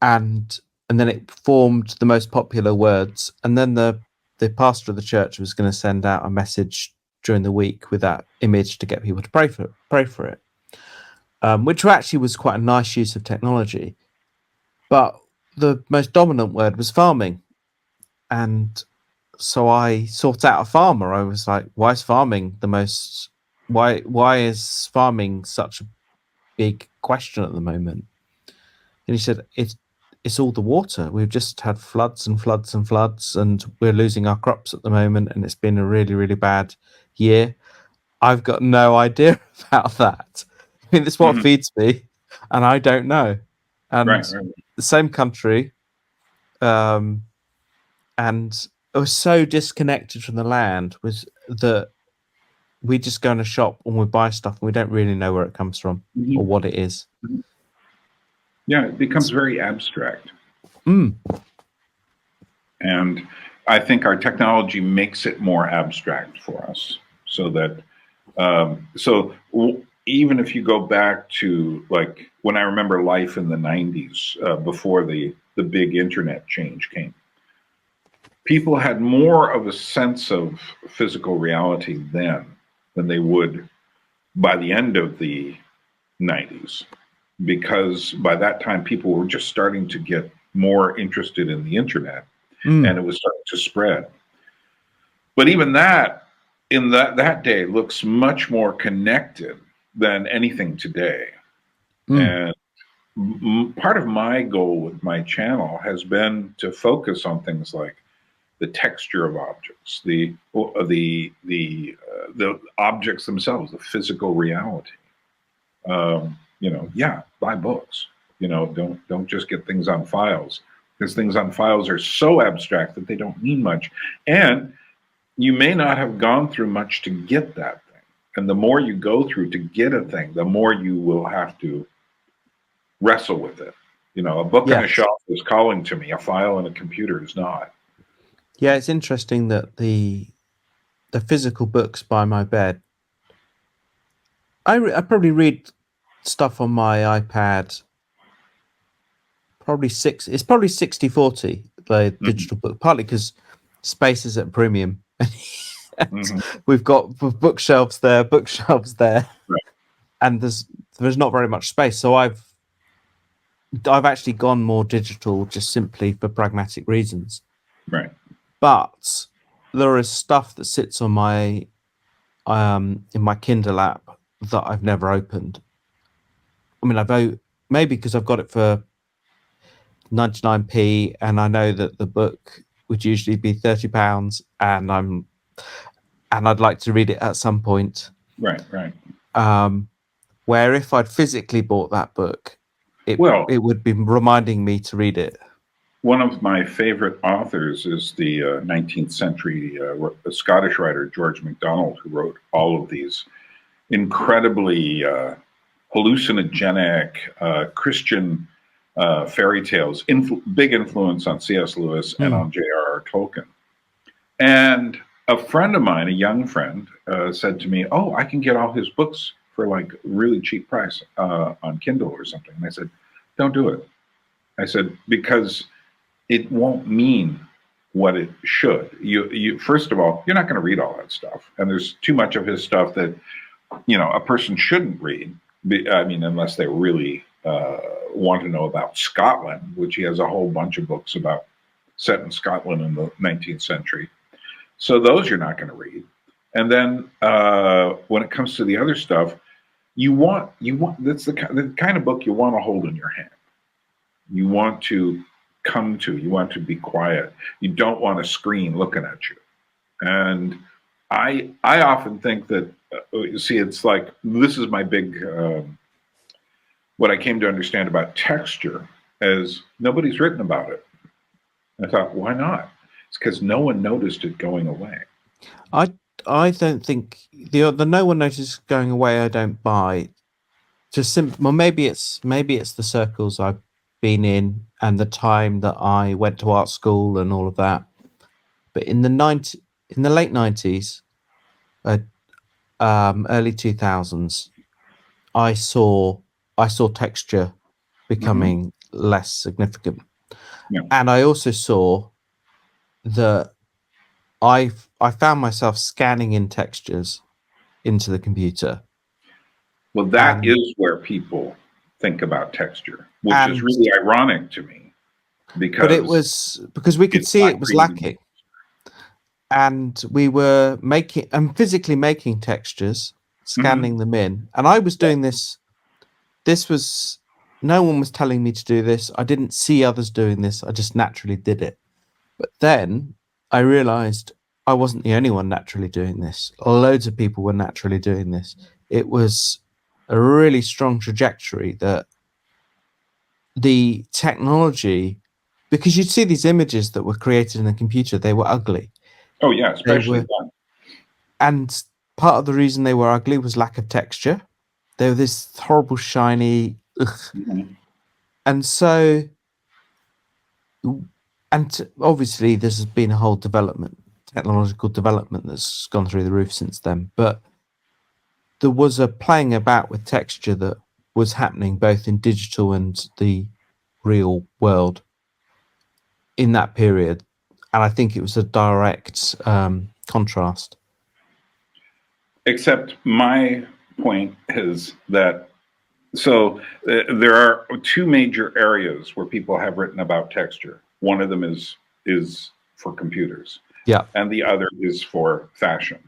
And then it formed the most popular words. And then the pastor of the church was going to send out a message during the week with that image to get people to pray for it, which actually was quite a nice use of technology. But the most dominant word was farming. And so I sought out a farmer. I was like, why is farming why is farming such a big question at the moment? And he said, it's all the water. We've just had floods and floods and floods, and we're losing our crops at the moment, and it's been a really, really bad year. I've got no idea about that. I mean, it's what feeds me, and I don't know. And Right. the same country, and it was so disconnected from the land, was that we just go in a shop and we buy stuff and we don't really know where it comes from or what it is. Yeah, it becomes very abstract. And I think our technology makes it more abstract for us, so that even if you go back to like when I remember life in the 90s, before the big internet change came, people had more of a sense of physical reality then than they would by the end of the 90s, because by that time people were just starting to get more interested in the internet and it was starting to spread. But even that in that day looks much more connected than anything today. And part of my goal with my channel has been to focus on things like the texture of objects, the objects themselves, the physical reality. Buy books. Don't just get things on files, because things on files are so abstract that they don't mean much, and you may not have gone through much to get that thing. And the more you go through to get a thing, the more you will have to wrestle with it. A book on a shelf is calling to me. A file on a computer is not. Yeah, it's interesting that the physical books by my bed, I probably read stuff on my iPad. It's probably 60-40, the digital book, partly because space is at premium. We've got bookshelves there, right. And there's not very much space. So I've actually gone more digital just simply for pragmatic reasons. Right. But there is stuff that sits on my in my Kindle app that I've never opened. I mean, maybe because I've got it for 99p, and I know that the book would usually be £30, and I'd like to read it at some point. Right. Where if I'd physically bought that book, it would be reminding me to read it. One of my favorite authors is the 19th century Scottish writer George MacDonald, who wrote all of these incredibly hallucinogenic Christian fairy tales, big influence on C.S. Lewis and on J.R.R. Tolkien. And a friend of mine, a young friend, said to me, "Oh, I can get all his books for like really cheap price on Kindle or something." And I said, "Don't do it." I said, because it won't mean what it should. You first of all, you're not going to read all that stuff, and there's too much of his stuff that a person shouldn't read. I mean, unless they're really want to know about Scotland, which he has a whole bunch of books about set in Scotland in the 19th century. So those you're not going to read. And then when it comes to the other stuff, you want that's the kind of book you want to hold in your hand. You want to come to. You want to be quiet. You don't want a screen looking at you. And I often think that you see, it's like this is my big what I came to understand about texture is nobody's written about it. I thought, why not? It's because no one noticed it going away. I don't think the no one notices going away. I don't buy. Just well, maybe it's the circles I've been in and the time that I went to art school and all of that. But in the late 90s, early 2000s, I saw texture becoming less significant, and I also saw that I found myself scanning in textures into the computer. Well, that is where people think about texture, which is really ironic to me, but it was because we could see it was lacking, and we were physically making textures, scanning them in, and I was doing this. This was no one was telling me to do this. I didn't see others doing this. I just naturally did it. But then I realized I wasn't the only one naturally doing this. Loads of people were naturally doing this. It was a really strong trajectory that the technology, because you'd see these images that were created in a computer, they were ugly. Oh yeah, especially that. And part of the reason they were ugly was lack of texture. They were this horrible shiny, and so, and obviously there's been a whole technological development that's gone through the roof since then. But there was a playing about with texture that was happening both in digital and the real world in that period, and I think it was a direct contrast. Except my point is that there are two major areas where people have written about texture. One of them is for computers, and the other is for fashion.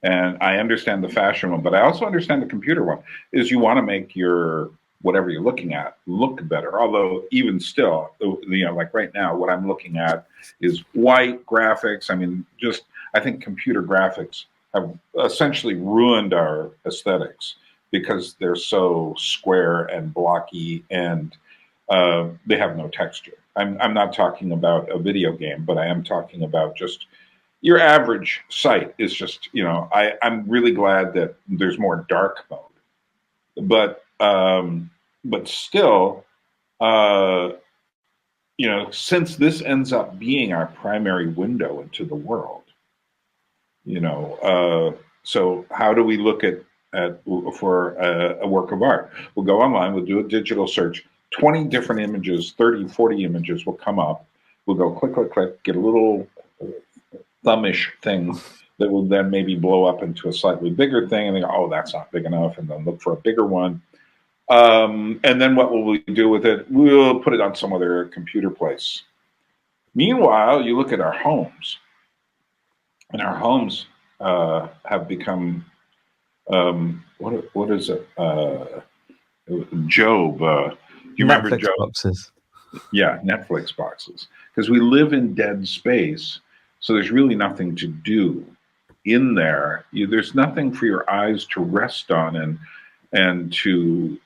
And I understand the fashion one, but I also understand the computer one. Is you want to make your whatever you're looking at look better. Although even still, like right now, what I'm looking at is white graphics. I mean, I think computer graphics have essentially ruined our aesthetics because they're so square and blocky, and they have no texture. I'm not talking about a video game, but I am talking about just your average site is just, I'm really glad that there's more dark mode, but still, since this ends up being our primary window into the world, so how do we look at for a work of art? We'll go online, we'll do a digital search, 20 different images, 30, 40 images will come up. We'll go click, click, click, get a little thumbish thing that will then maybe blow up into a slightly bigger thing, and they go, oh, that's not big enough, and then look for a bigger one. And then what will we do with it? We'll put it on some other computer place. Meanwhile, you look at our homes, and our homes have become, what is it? Job. Do you remember Job? Boxes. Yeah, Netflix boxes. Because we live in dead space, so there's really nothing to do in there. There's nothing for your eyes to rest on and to,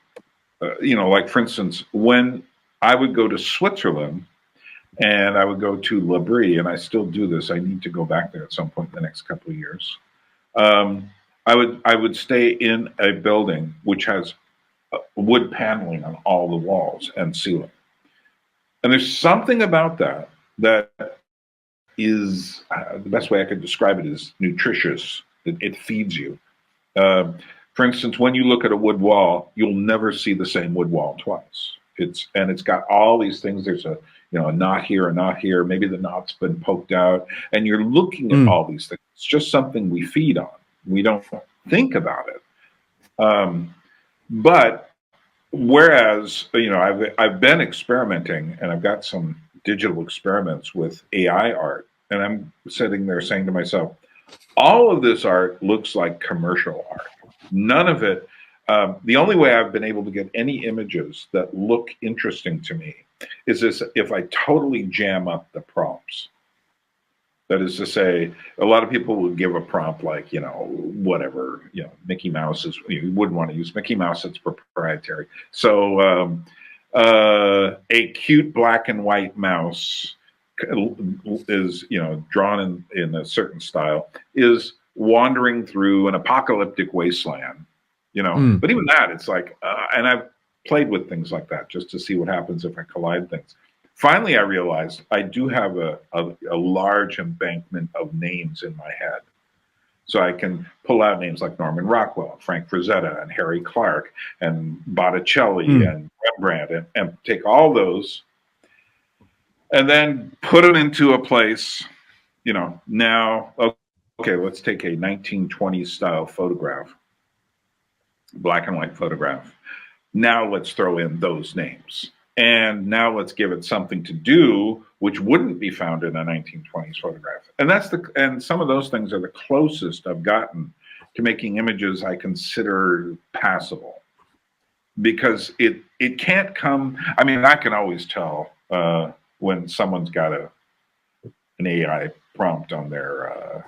like for instance, when I would go to Switzerland and I would go to L'Abri, and I still do this. I need to go back there at some point in the next couple of years. I would stay in a building which has wood paneling on all the walls and ceiling. And there's something about that is, the best way I could describe it is nutritious. It feeds you. For instance, when you look at a wood wall, you'll never see the same wood wall twice. It's got all these things. There's a knot here, a knot here. Maybe the knot's been poked out, and you're looking at all these things. It's just something we feed on. We don't think about it. But Whereas, I've been experimenting, and I've got some digital experiments with AI art, and I'm sitting there saying to myself, all of this art looks like commercial art. None of it. The only way I've been able to get any images that look interesting to me is this: if I totally jam up the prompts. That is to say, a lot of people would give a prompt like, whatever, Mickey Mouse is, you wouldn't want to use Mickey Mouse, it's proprietary. So a cute black and white mouse is, drawn in a certain style, is wandering through an apocalyptic wasteland, But even that, it's like, and I've played with things like that just to see what happens if I collide things. Finally, I realized I do have a large embankment of names in my head. So I can pull out names like Norman Rockwell, Frank Frazetta, and Harry Clark, and Botticelli, and Rembrandt, and take all those and then put them into a place, now, okay, let's take a 1920s style photograph, black and white photograph. Now let's throw in those names. And now let's give it something to do, which wouldn't be found in a 1920s photograph. And some of those things are the closest I've gotten to making images I consider passable. Because it can't come, I can always tell when someone's got an AI prompt on their,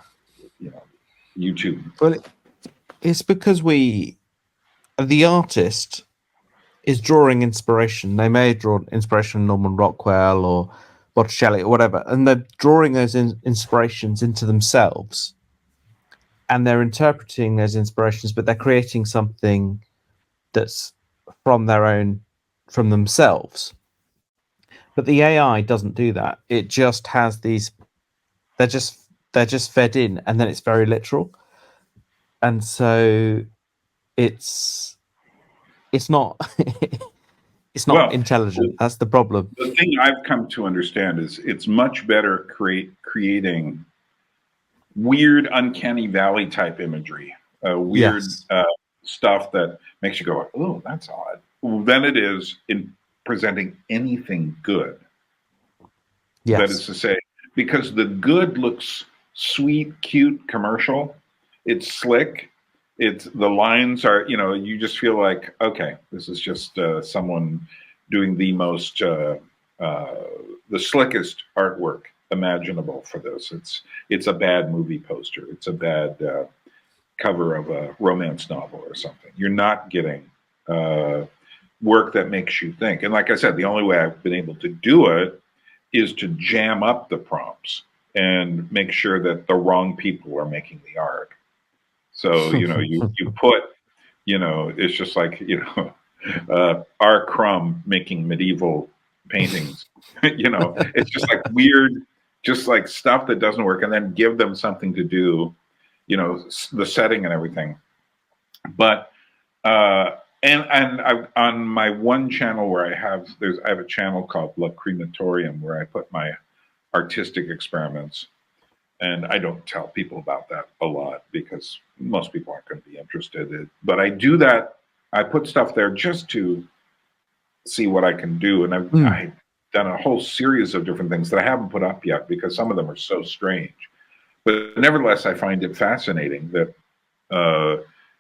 YouTube. Well, it's because the artist is drawing inspiration. They may draw inspiration from Norman Rockwell or Botticelli or whatever, and they're drawing those inspirations into themselves, and they're interpreting those inspirations, but they're creating something that's from themselves. But the AI doesn't do that. It just has these. They're just fed in, and then it's very literal, and so it's not. It's not intelligent. That's the problem. The thing I've come to understand is it's much better creating weird, uncanny valley type imagery, weird stuff that makes you go, "Oh, that's odd," than it is in presenting anything good. Yes. That is to say, because the good looks sweet, cute, commercial. It's slick. The lines are, you just feel like, okay, this is just someone doing the most, the slickest artwork imaginable for this. It's a bad movie poster. It's a bad cover of a romance novel or something. You're not getting work that makes you think. And like I said, the only way I've been able to do it is to jam up the prompts and make sure that the wrong people are making the art. So, you put, it's just like, R. Crumb making medieval paintings, it's just like weird, just like stuff that doesn't work, and then give them something to do, the setting and everything. But, and I, on my one channel where I have a channel called La Crematorium where I put my artistic experiments. And I don't tell people about that a lot because most people aren't going to be interested. But I do that. I put stuff there just to see what I can do. And I've done a whole series of different things that I haven't put up yet because some of them are so strange. But nevertheless, I find it fascinating that,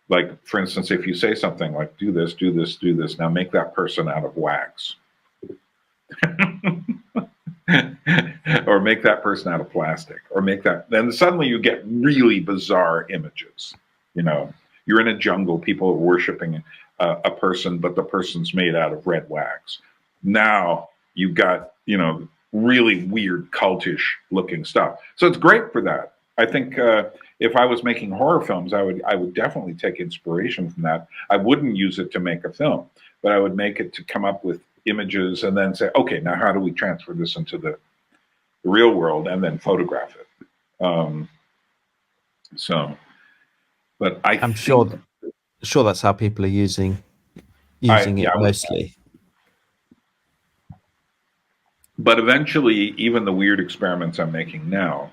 like, for instance, if you say something like, do this, do this, do this, now make that person out of wax. Or make that person out of plastic, or make that, then suddenly you get really bizarre images. You're in a jungle, people are worshiping a person, but the person's made out of red wax. Now you've got, really weird cultish looking stuff. So it's great for that. I think if I was making horror films, I would definitely take inspiration from that. I wouldn't use it to make a film, but I would make it to come up with images and then say, okay, now how do we transfer this into the real world and then photograph it? But I'm sure that's how people are using it mostly. But eventually, even the weird experiments I'm making now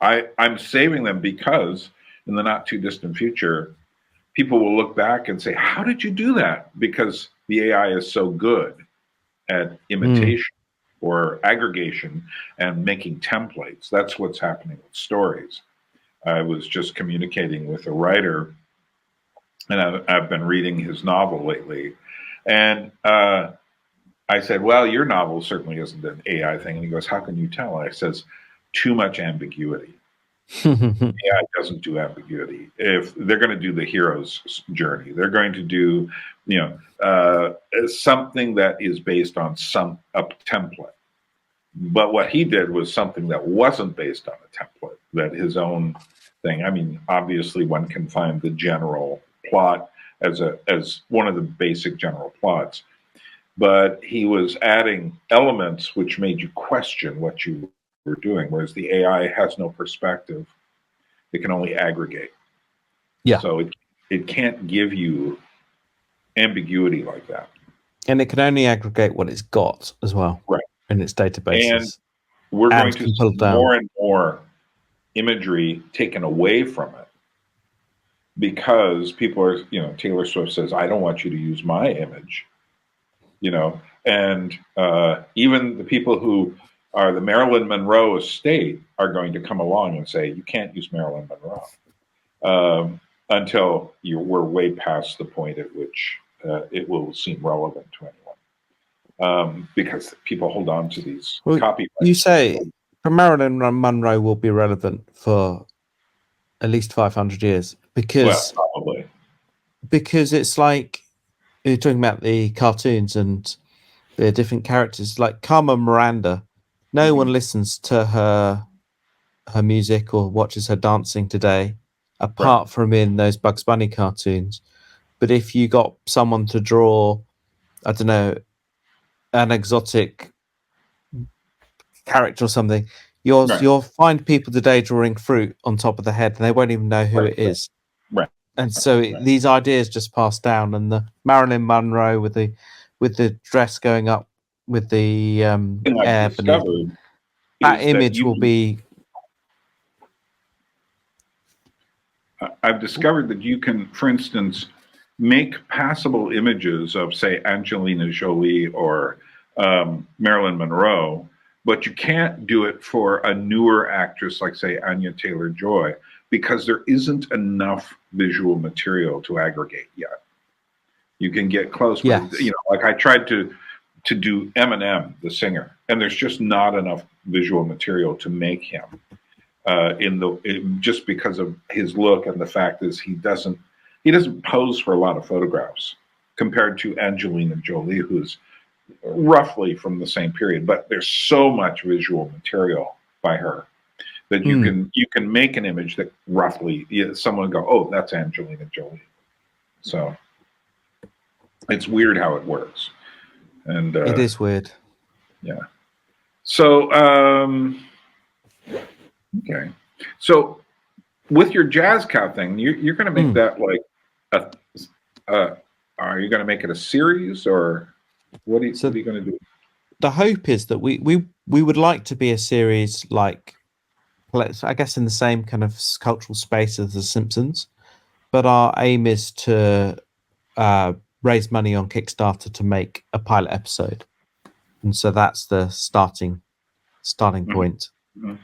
I'm saving them because in the not too distant future, people will look back and say, how did you do that? Because the AI is so good at imitation or aggregation and making templates. That's what's happening with stories. I was just communicating with a writer, and I've been reading his novel lately. And I said, well, your novel certainly isn't an AI thing. And he goes, how can you tell? And I says, too much ambiguity. AI doesn't do ambiguity. If they're going to do the hero's journey, they're going to do, something that is based on a template. But what he did was something that wasn't based on a template, that his own thing. I mean, obviously, one can find the general plot as one of the basic general plots, but he was adding elements which made you question what you were doing, whereas the AI has no perspective. It can only aggregate. Yeah. So it can't give you ambiguity like that. And it can only aggregate what it's got as well. Right. In its databases. And we're going to see more and more imagery taken away from it because people are, Taylor Swift says, I don't want you to use my image, and even the people who are the Marilyn Monroe estate are going to come along and say, you can't use Marilyn Monroe until we're way past the point at which it will seem relevant to anyone. Because people hold on to these copyrights. You say Marilyn Monroe will be relevant for at least 500 years because probably. Because it's like you're talking about the cartoons and the different characters, like Carmen Miranda. No one listens to her music or watches her dancing today, apart from in those Bugs Bunny cartoons. But if you got someone to draw, I don't know, an exotic character or something, you'll find people today drawing fruit on top of the head and they won't even know who it is. Right. And so these ideas just pass down, and the Marilyn Monroe with the dress going up with the air beneath, that image will be. I've discovered that you can, for instance, make passable images of, say, Angelina Jolie or Marilyn Monroe, but you can't do it for a newer actress like, say, Anya Taylor-Joy, because there isn't enough visual material to aggregate yet. You can get close, but like I tried to do Eminem, the singer, and there's just not enough visual material to make him just because of his look, and the fact is he doesn't pose for a lot of photographs compared to Angelina Jolie, who's roughly from the same period, but there's so much visual material by her that you can make an image that roughly someone go, oh, that's Angelina Jolie. So it's weird how it works, and it is weird. Yeah. So okay. So with your Jazz Cow thing, you're going to make that like are you going to make it a series, or what are you going to do? The hope is that we would like to be a series like, I guess, in the same kind of cultural space as The Simpsons, but our aim is to raise money on Kickstarter to make a pilot episode, and so that's the starting point. Mm-hmm.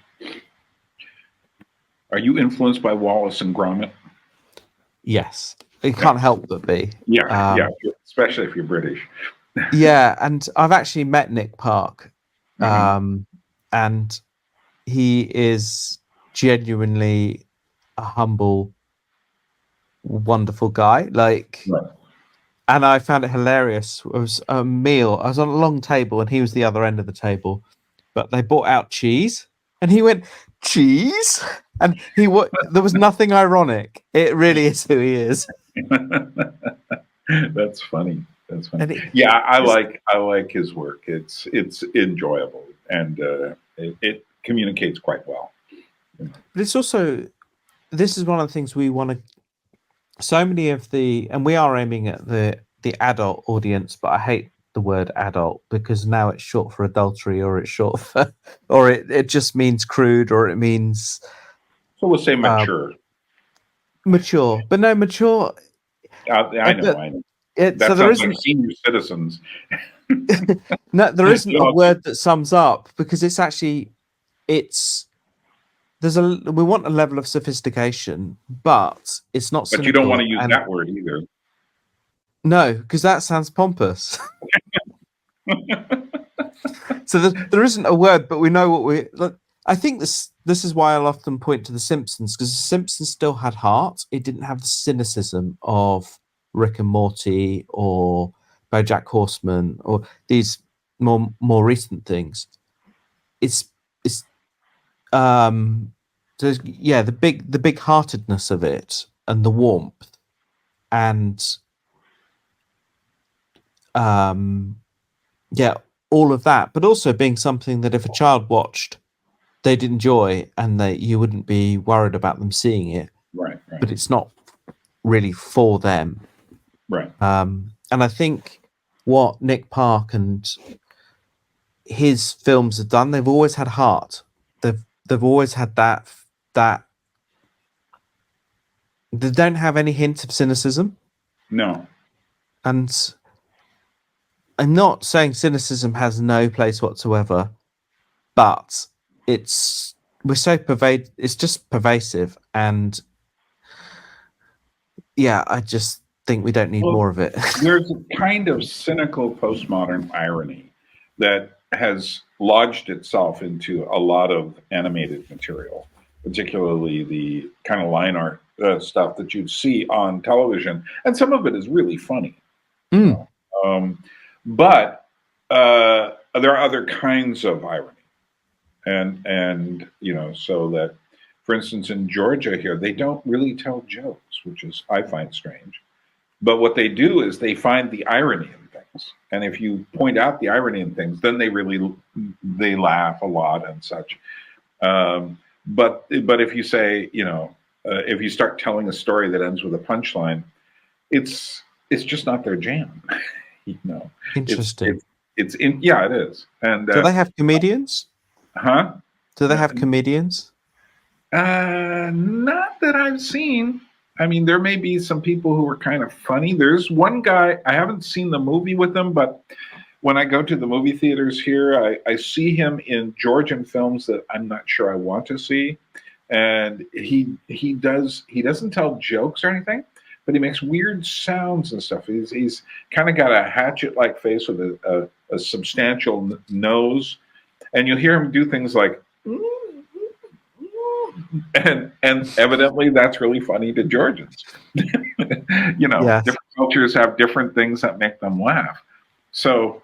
Are you influenced by Wallace and Gromit? Yes, it can't help but be. Yeah, especially if you're British. Yeah, and I've actually met Nick Park, and he is genuinely a humble, wonderful guy. And I found it hilarious. It was a meal. I was on a long table, and he was the other end of the table, but they brought out cheese, and he went, cheese? And there was nothing ironic. It really is who he is. That's funny. I like his work. It's enjoyable, and it communicates quite well. But it's also, this is one of the things we want to. So many of and we are aiming at the adult audience, but I hate the word adult because now it's short for adultery, or it's short for, or it just means crude, or it means. So we'll say mature. Mature, but no, mature. I know. I know. So That there sounds like isn't senior citizens. no, there isn't a Well, word that sums up, because it's actually we want a level of sophistication, but it's not but you don't want to cynical. use And that word either. no, because that sounds pompous. So there isn't a word, but we know what we look. I think this is why I'll often point to The Simpsons, because The Simpsons still had heart. It didn't have the cynicism of Rick and Morty or BoJack Horseman or these more recent things. It's so yeah, the big heartedness of it and the warmth and yeah, all of that, but also being something that if a child watched, they'd enjoy, and that you wouldn't be worried about them seeing it. Right. But it's not really for them. Right. And I think what Nick Park and his films have done, they've always had heart. They've always had that they don't have any hint of cynicism. No. And I'm not saying cynicism has no place whatsoever, but it's just pervasive, and yeah, I just think we don't need more of it. There's a kind of cynical postmodern irony that has lodged itself into a lot of animated material, particularly the kind of line art stuff that you see on television, and some of it is really funny. You know? But there are other kinds of irony, and so that, for instance, in Georgia here, they don't really tell jokes, which is I find strange. But what they do is they find the irony in things, and if you point out the irony in things, then they laugh a lot and such. But if you say, if you start telling a story that ends with a punchline, it's just not their jam. Interesting. It is. And do they have comedians? Huh? Do they have comedians? Not that I've seen. I mean, there may be some people who are kind of funny. There's one guy, I haven't seen the movie with him, but when I go to the movie theaters here, I see him in Georgian films that I'm not sure I want to see. And he doesn't tell jokes or anything, but he makes weird sounds and stuff. He's kind of got a hatchet-like face with a substantial nose, and you'll hear him do things like, and evidently that's really funny to Georgians. Yes. Different cultures have different things that make them laugh. So,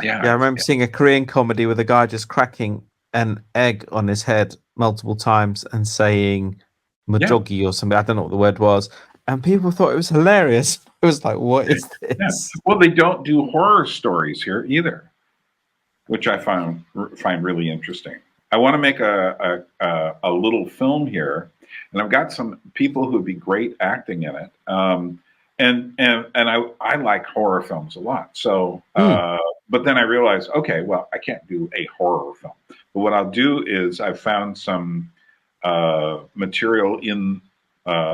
I remember seeing a Korean comedy with a guy just cracking an egg on his head multiple times and saying "mojogi" or something. I don't know what the word was, and people thought it was hilarious. It was like, what is this? Yeah. Well, they don't do horror stories here either, which I find really interesting. I want to make a little film here, and I've got some people who would be great acting in it. And I like horror films a lot. So, but then I realized, okay, well, I can't do a horror film. But what I'll do is I've found some material in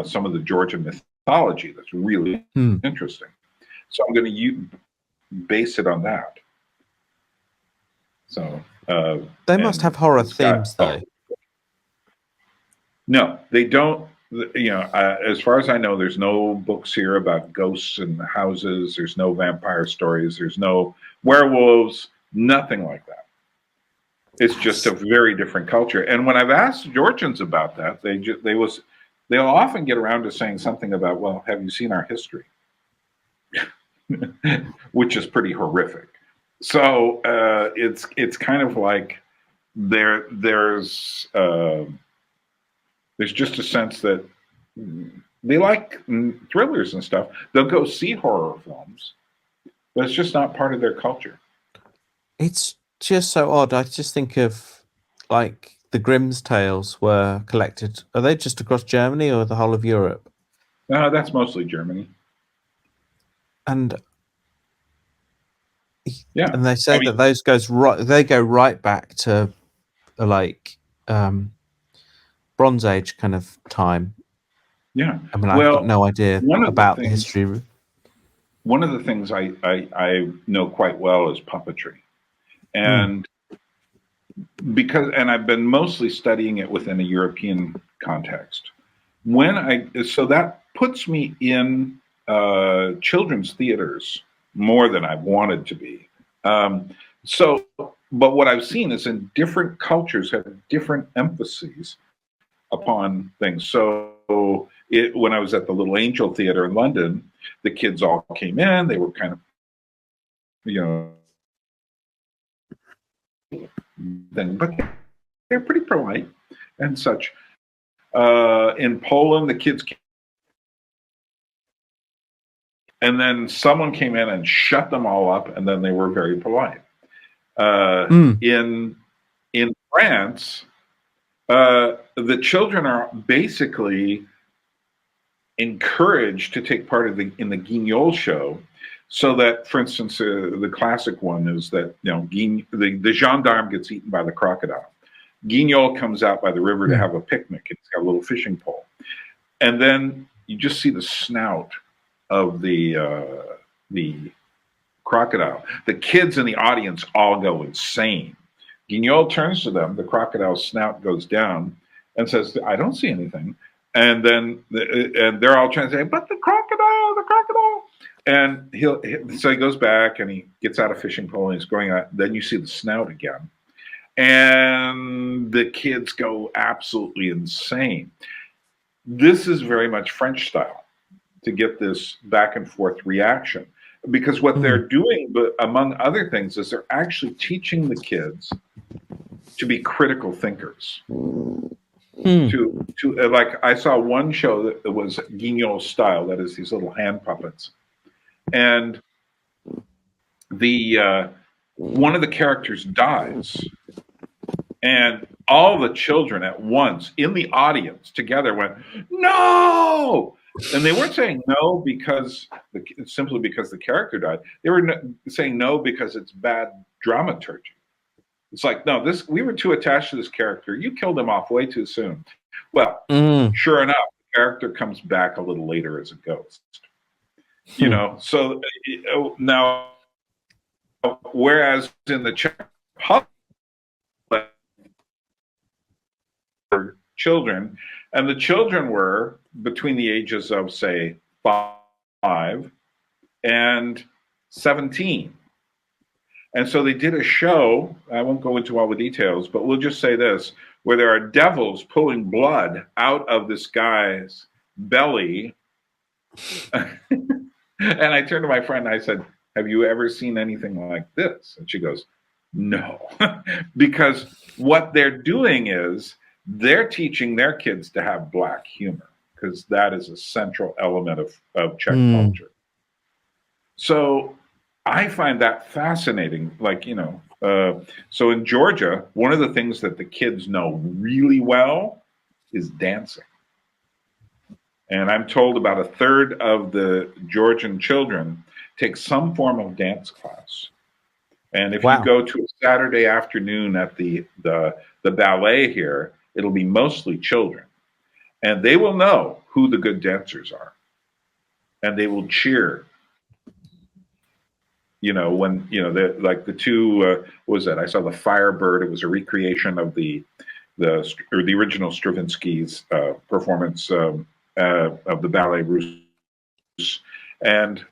some of the Georgian mythology that's really interesting. So I'm going to base it on that. So they must have horror themes, though. No, they don't. As far as I know, there's no books here about ghosts and houses. There's no vampire stories. There's no werewolves. Nothing like that. It's just a very different culture. And when I've asked Georgians about that, they'll often get around to saying something about, well, have you seen our history? Which is pretty horrific. So it's kind of like there's just a sense that they like thrillers and stuff. They'll go see horror films, but it's just not part of their culture. It's just so odd. I just think of like the Grimm's tales were collected. Are they just across Germany or the whole of Europe? That's mostly Germany. And yeah, and they say that those they go right back to like Bronze Age kind of time. Yeah. I mean, I've got Well, no idea one of the about the things history. one of the things I know quite well is puppetry. And I've been mostly studying it within a European context. So that puts me in children's theaters more than I've wanted to be. Um, but what I've seen is in different cultures have different emphases upon things. So when I was at the Little Angel Theater in London, the kids all came in. They were kind of, you know, but they're pretty polite and such. In Poland, the kids came, and then someone came in and shut them all up, and then they were very polite. In France, the children are basically encouraged to take part in the Guignol show, so that, for instance, the classic one is that the gendarme gets eaten by the crocodile. Guignol comes out by the river to have a picnic. He's got a little fishing pole, and then you just see the snout of the crocodile. The kids in the audience all go insane. Guignol turns to them. The crocodile's snout goes down and says, "I don't see anything." And then and they're all trying to say, "But the crocodile, the crocodile!" And so he goes back and he gets out a fishing pole and he's going out. Then you see the snout again, and the kids go absolutely insane. This is very much French style, to get this back and forth reaction, because what they're doing, but among other things, is they're actually teaching the kids to be critical thinkers. Like, I saw one show that was Guignol style, that is these little hand puppets, and the one of the characters dies, and all the children at once in the audience together went, "No!" And they weren't saying no simply because the character died. They were saying no because it's bad dramaturgy. It's like, no, we were too attached to this character. You killed him off way too soon. Well, sure enough, the character comes back a little later as a ghost. So now, whereas in the Czech for children, and the children were between the ages of, say, 5 and 17. And so they did a show, I won't go into all the details, but we'll just say this, where there are devils pulling blood out of this guy's belly. And I turned to my friend and I said, "Have you ever seen anything like this?" And she goes, "No." Because what they're doing is they're teaching their kids to have black humor, because that is a central element of Czech culture. So I find that fascinating. So in Georgia, one of the things that the kids know really well is dancing. And I'm told about a third of the Georgian children take some form of dance class. And if you go to a Saturday afternoon at the ballet here, it'll be mostly children. And they will know who the good dancers are. And they will cheer. When the two, what was that? I saw the Firebird. It was a recreation of the original Stravinsky's performance of the ballet Russe. And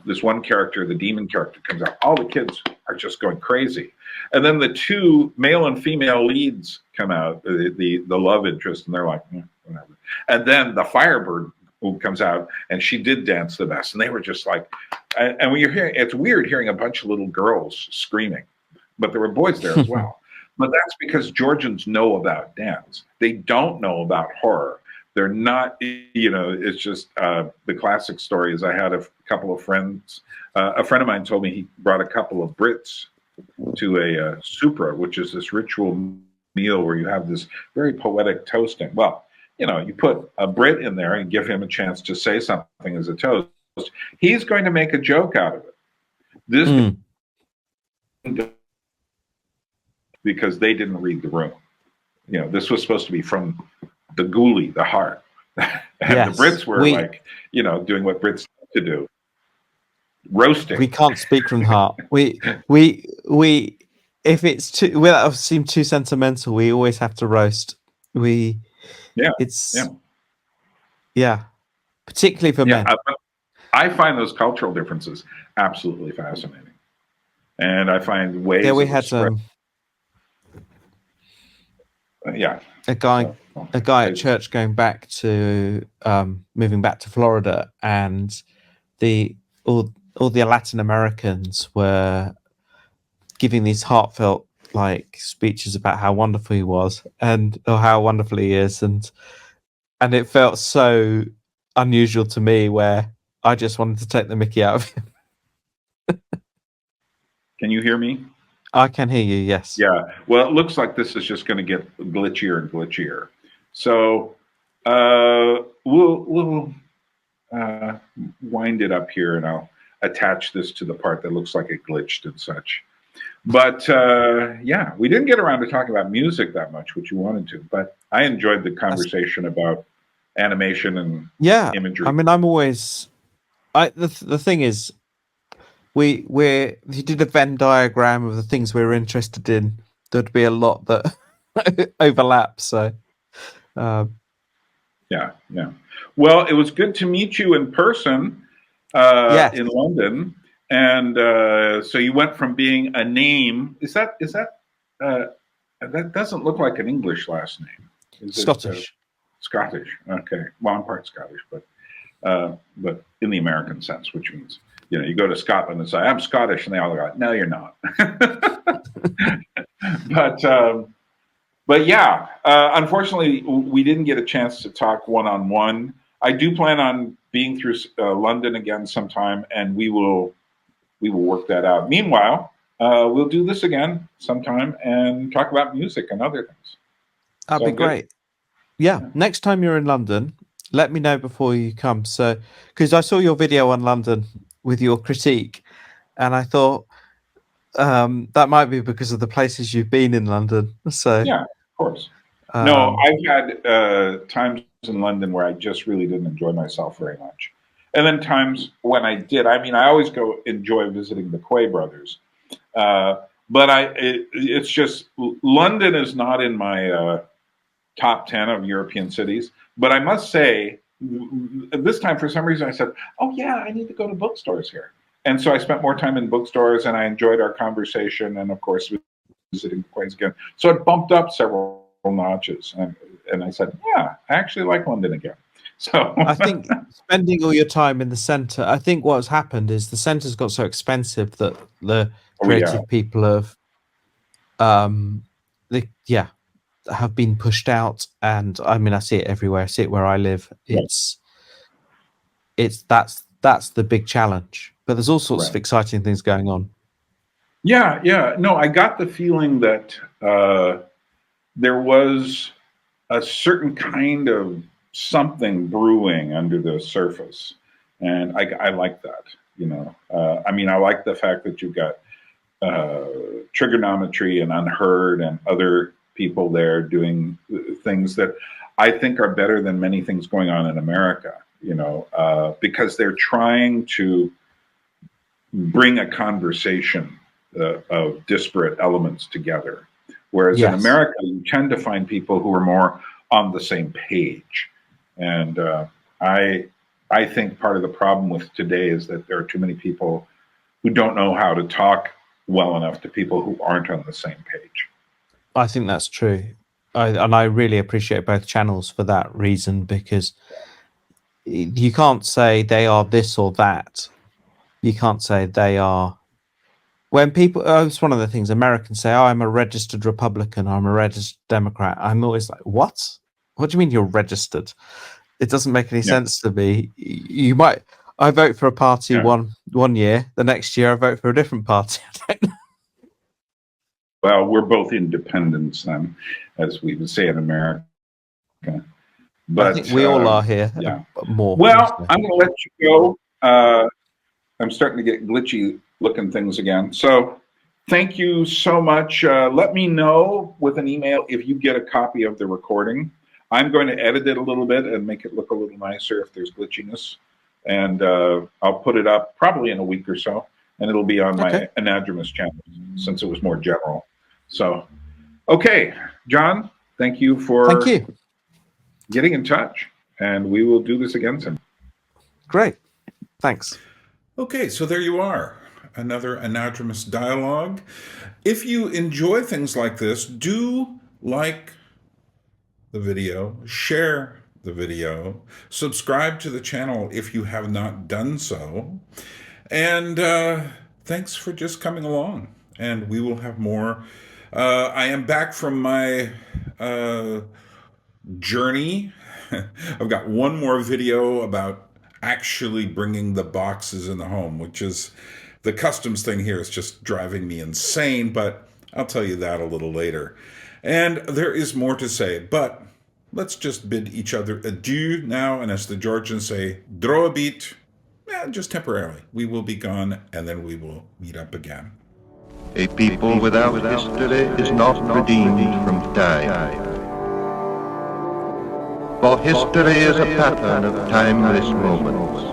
this one character, the demon character, comes out. All the kids are just going crazy. And then the two male and female leads come out, the love interest, and they're like, whatever. And then the Firebird comes out, and she did dance the best. And they were just like, and when you're hearing, it's weird hearing a bunch of little girls screaming, but there were boys there as well. But that's because Georgians know about dance. They don't know about horror. They're not, it's just the classic story is I had a couple of friends. A friend of mine told me he brought a couple of Brits to a supra, which is this ritual meal where you have this very poetic toasting. Well, you put a Brit in there and give him a chance to say something as a toast. He's going to make a joke out of it. This because they didn't read the room. This was supposed to be from the ghoulie, the heart. And Yes, the Brits were like, you know, doing what Brits like to do, roasting. we can't speak from the heart. We if it's too, without seem too sentimental, we always have to roast. Yeah, It's particularly for men. I find those cultural differences absolutely fascinating, and I find ways. We had a guy at church going back to moving back to Florida, and all the Latin Americans were giving these heartfelt like speeches about how wonderful he was or how wonderful he is, and it felt so unusual to me, where I just wanted to take the mickey out of him. Can you hear me? I can hear you, yes. Yeah. Well, it looks like this is just going to get glitchier and glitchier. So we'll wind it up here, and I'll attach this to the part that looks like it glitched and such. But yeah, we didn't get around to talking about music that much, which you wanted to. But I enjoyed the conversation about animation and imagery. I mean, I'm always. The thing is, if you did a Venn diagram of the things we're interested in, there'd be a lot that overlap. So, yeah. Well, it was good to meet you in person in London, and so you went from being a name. Is that that doesn't look like an English last name? Is Scottish. Scottish. Okay. Well, I'm part Scottish, but in the American sense, which means, you know, you go to Scotland and say, I'm Scottish, and they all go, no, you're not. But yeah, unfortunately, we didn't get a chance to talk one-on-one. I do plan on being through London again sometime, and we will work that out. Meanwhile, we'll do this again sometime and talk about music and other things. That'd be great. Yeah, next time you're in London, let me know before you come. So, because I saw your video on London with your critique, and I thought that might be because of the places you've been in London. So yeah, of course. No, I've had times in London where I just really didn't enjoy myself very much, and then times when I did. I mean, I always enjoy visiting the Quay brothers, but it's just London is not in my top 10 of European cities. But I must say, this time for some reason I said, oh yeah, I need to go to bookstores here. And so I spent more time in bookstores, and I enjoyed our conversation, and of course visiting the Quays again. So it bumped up several notches, and I said, yeah, I actually like London again. So I think spending all your time in the centre, I think what's happened is the centre's got so expensive that the creative people have been pushed out. And I mean, I see it everywhere. I see it where I live. It's that's the big challenge. But there's all sorts of exciting things going on. Yeah. No, I got the feeling that there was a certain kind of something brewing under the surface, and I like that. You know, I mean, I like the fact that you've got Trigonometry and Unheard and other people there doing things that I think are better than many things going on in America. You know, because they're trying to bring a conversation of disparate elements together. Whereas in America, you tend to find people who are more on the same page. And I think part of the problem with today is that there are too many people who don't know how to talk well enough to people who aren't on the same page. I think that's true. I really appreciate both channels for that reason, because you can't say they are this or that. You can't say they are. When people, it's one of the things Americans say, oh, I'm a registered Republican, I'm a registered Democrat. I'm always like, what? What do you mean you're registered? It doesn't make any sense to me. I vote for a party one year, the next year I vote for a different party. I don't know. Well, we're both independents then, as we would say in America. But I think we all are here. More. Well, I'm going to let you go. I'm starting to get glitchy looking things again. So thank you so much. Let me know with an email if you get a copy of the recording. I'm going to edit it a little bit and make it look a little nicer if there's glitchiness. And I'll put it up probably in a week or so, and it'll be on my Anadromous channel since it was more general. So, okay, John, thank you for getting in touch, and we will do this again soon. Great. Thanks. Okay, so there you are. Another Anadromous Dialogue. If you enjoy things like this, do like the video, share the video, subscribe to the channel if you have not done so, and thanks for just coming along, and we will have more. I am back from my journey. I've got one more video about actually bringing the boxes in the home, which is the customs thing here is just driving me insane, but I'll tell you that a little later. And there is more to say, but let's just bid each other adieu now, and as the Georgians say, dro a beat, just temporarily. We will be gone, and then we will meet up again. A people without history is not redeemed from time. For history is a pattern of timeless moments.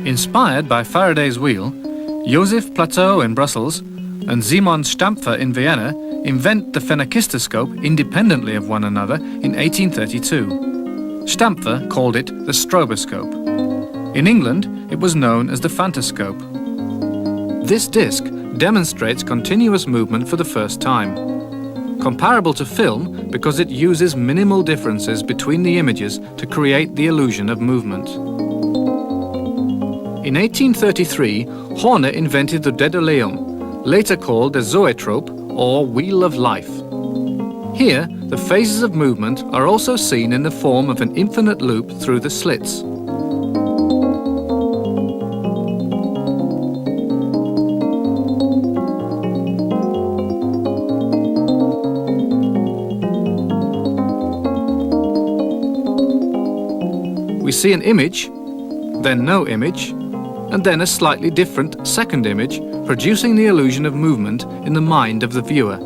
Inspired by Faraday's wheel, Joseph Plateau in Brussels and Simon Stampfer in Vienna invent the phenakistoscope independently of one another in 1832. Stampfer called it the stroboscope. In England, it was known as the phantoscope. This disc demonstrates continuous movement for the first time. Comparable to film because it uses minimal differences between the images to create the illusion of movement. In 1833, Horner invented the Daedaleum, later called the zoetrope or wheel of life. Here, the phases of movement are also seen in the form of an infinite loop through the slits. We see an image, then no image, and then a slightly different second image, producing the illusion of movement in the mind of the viewer.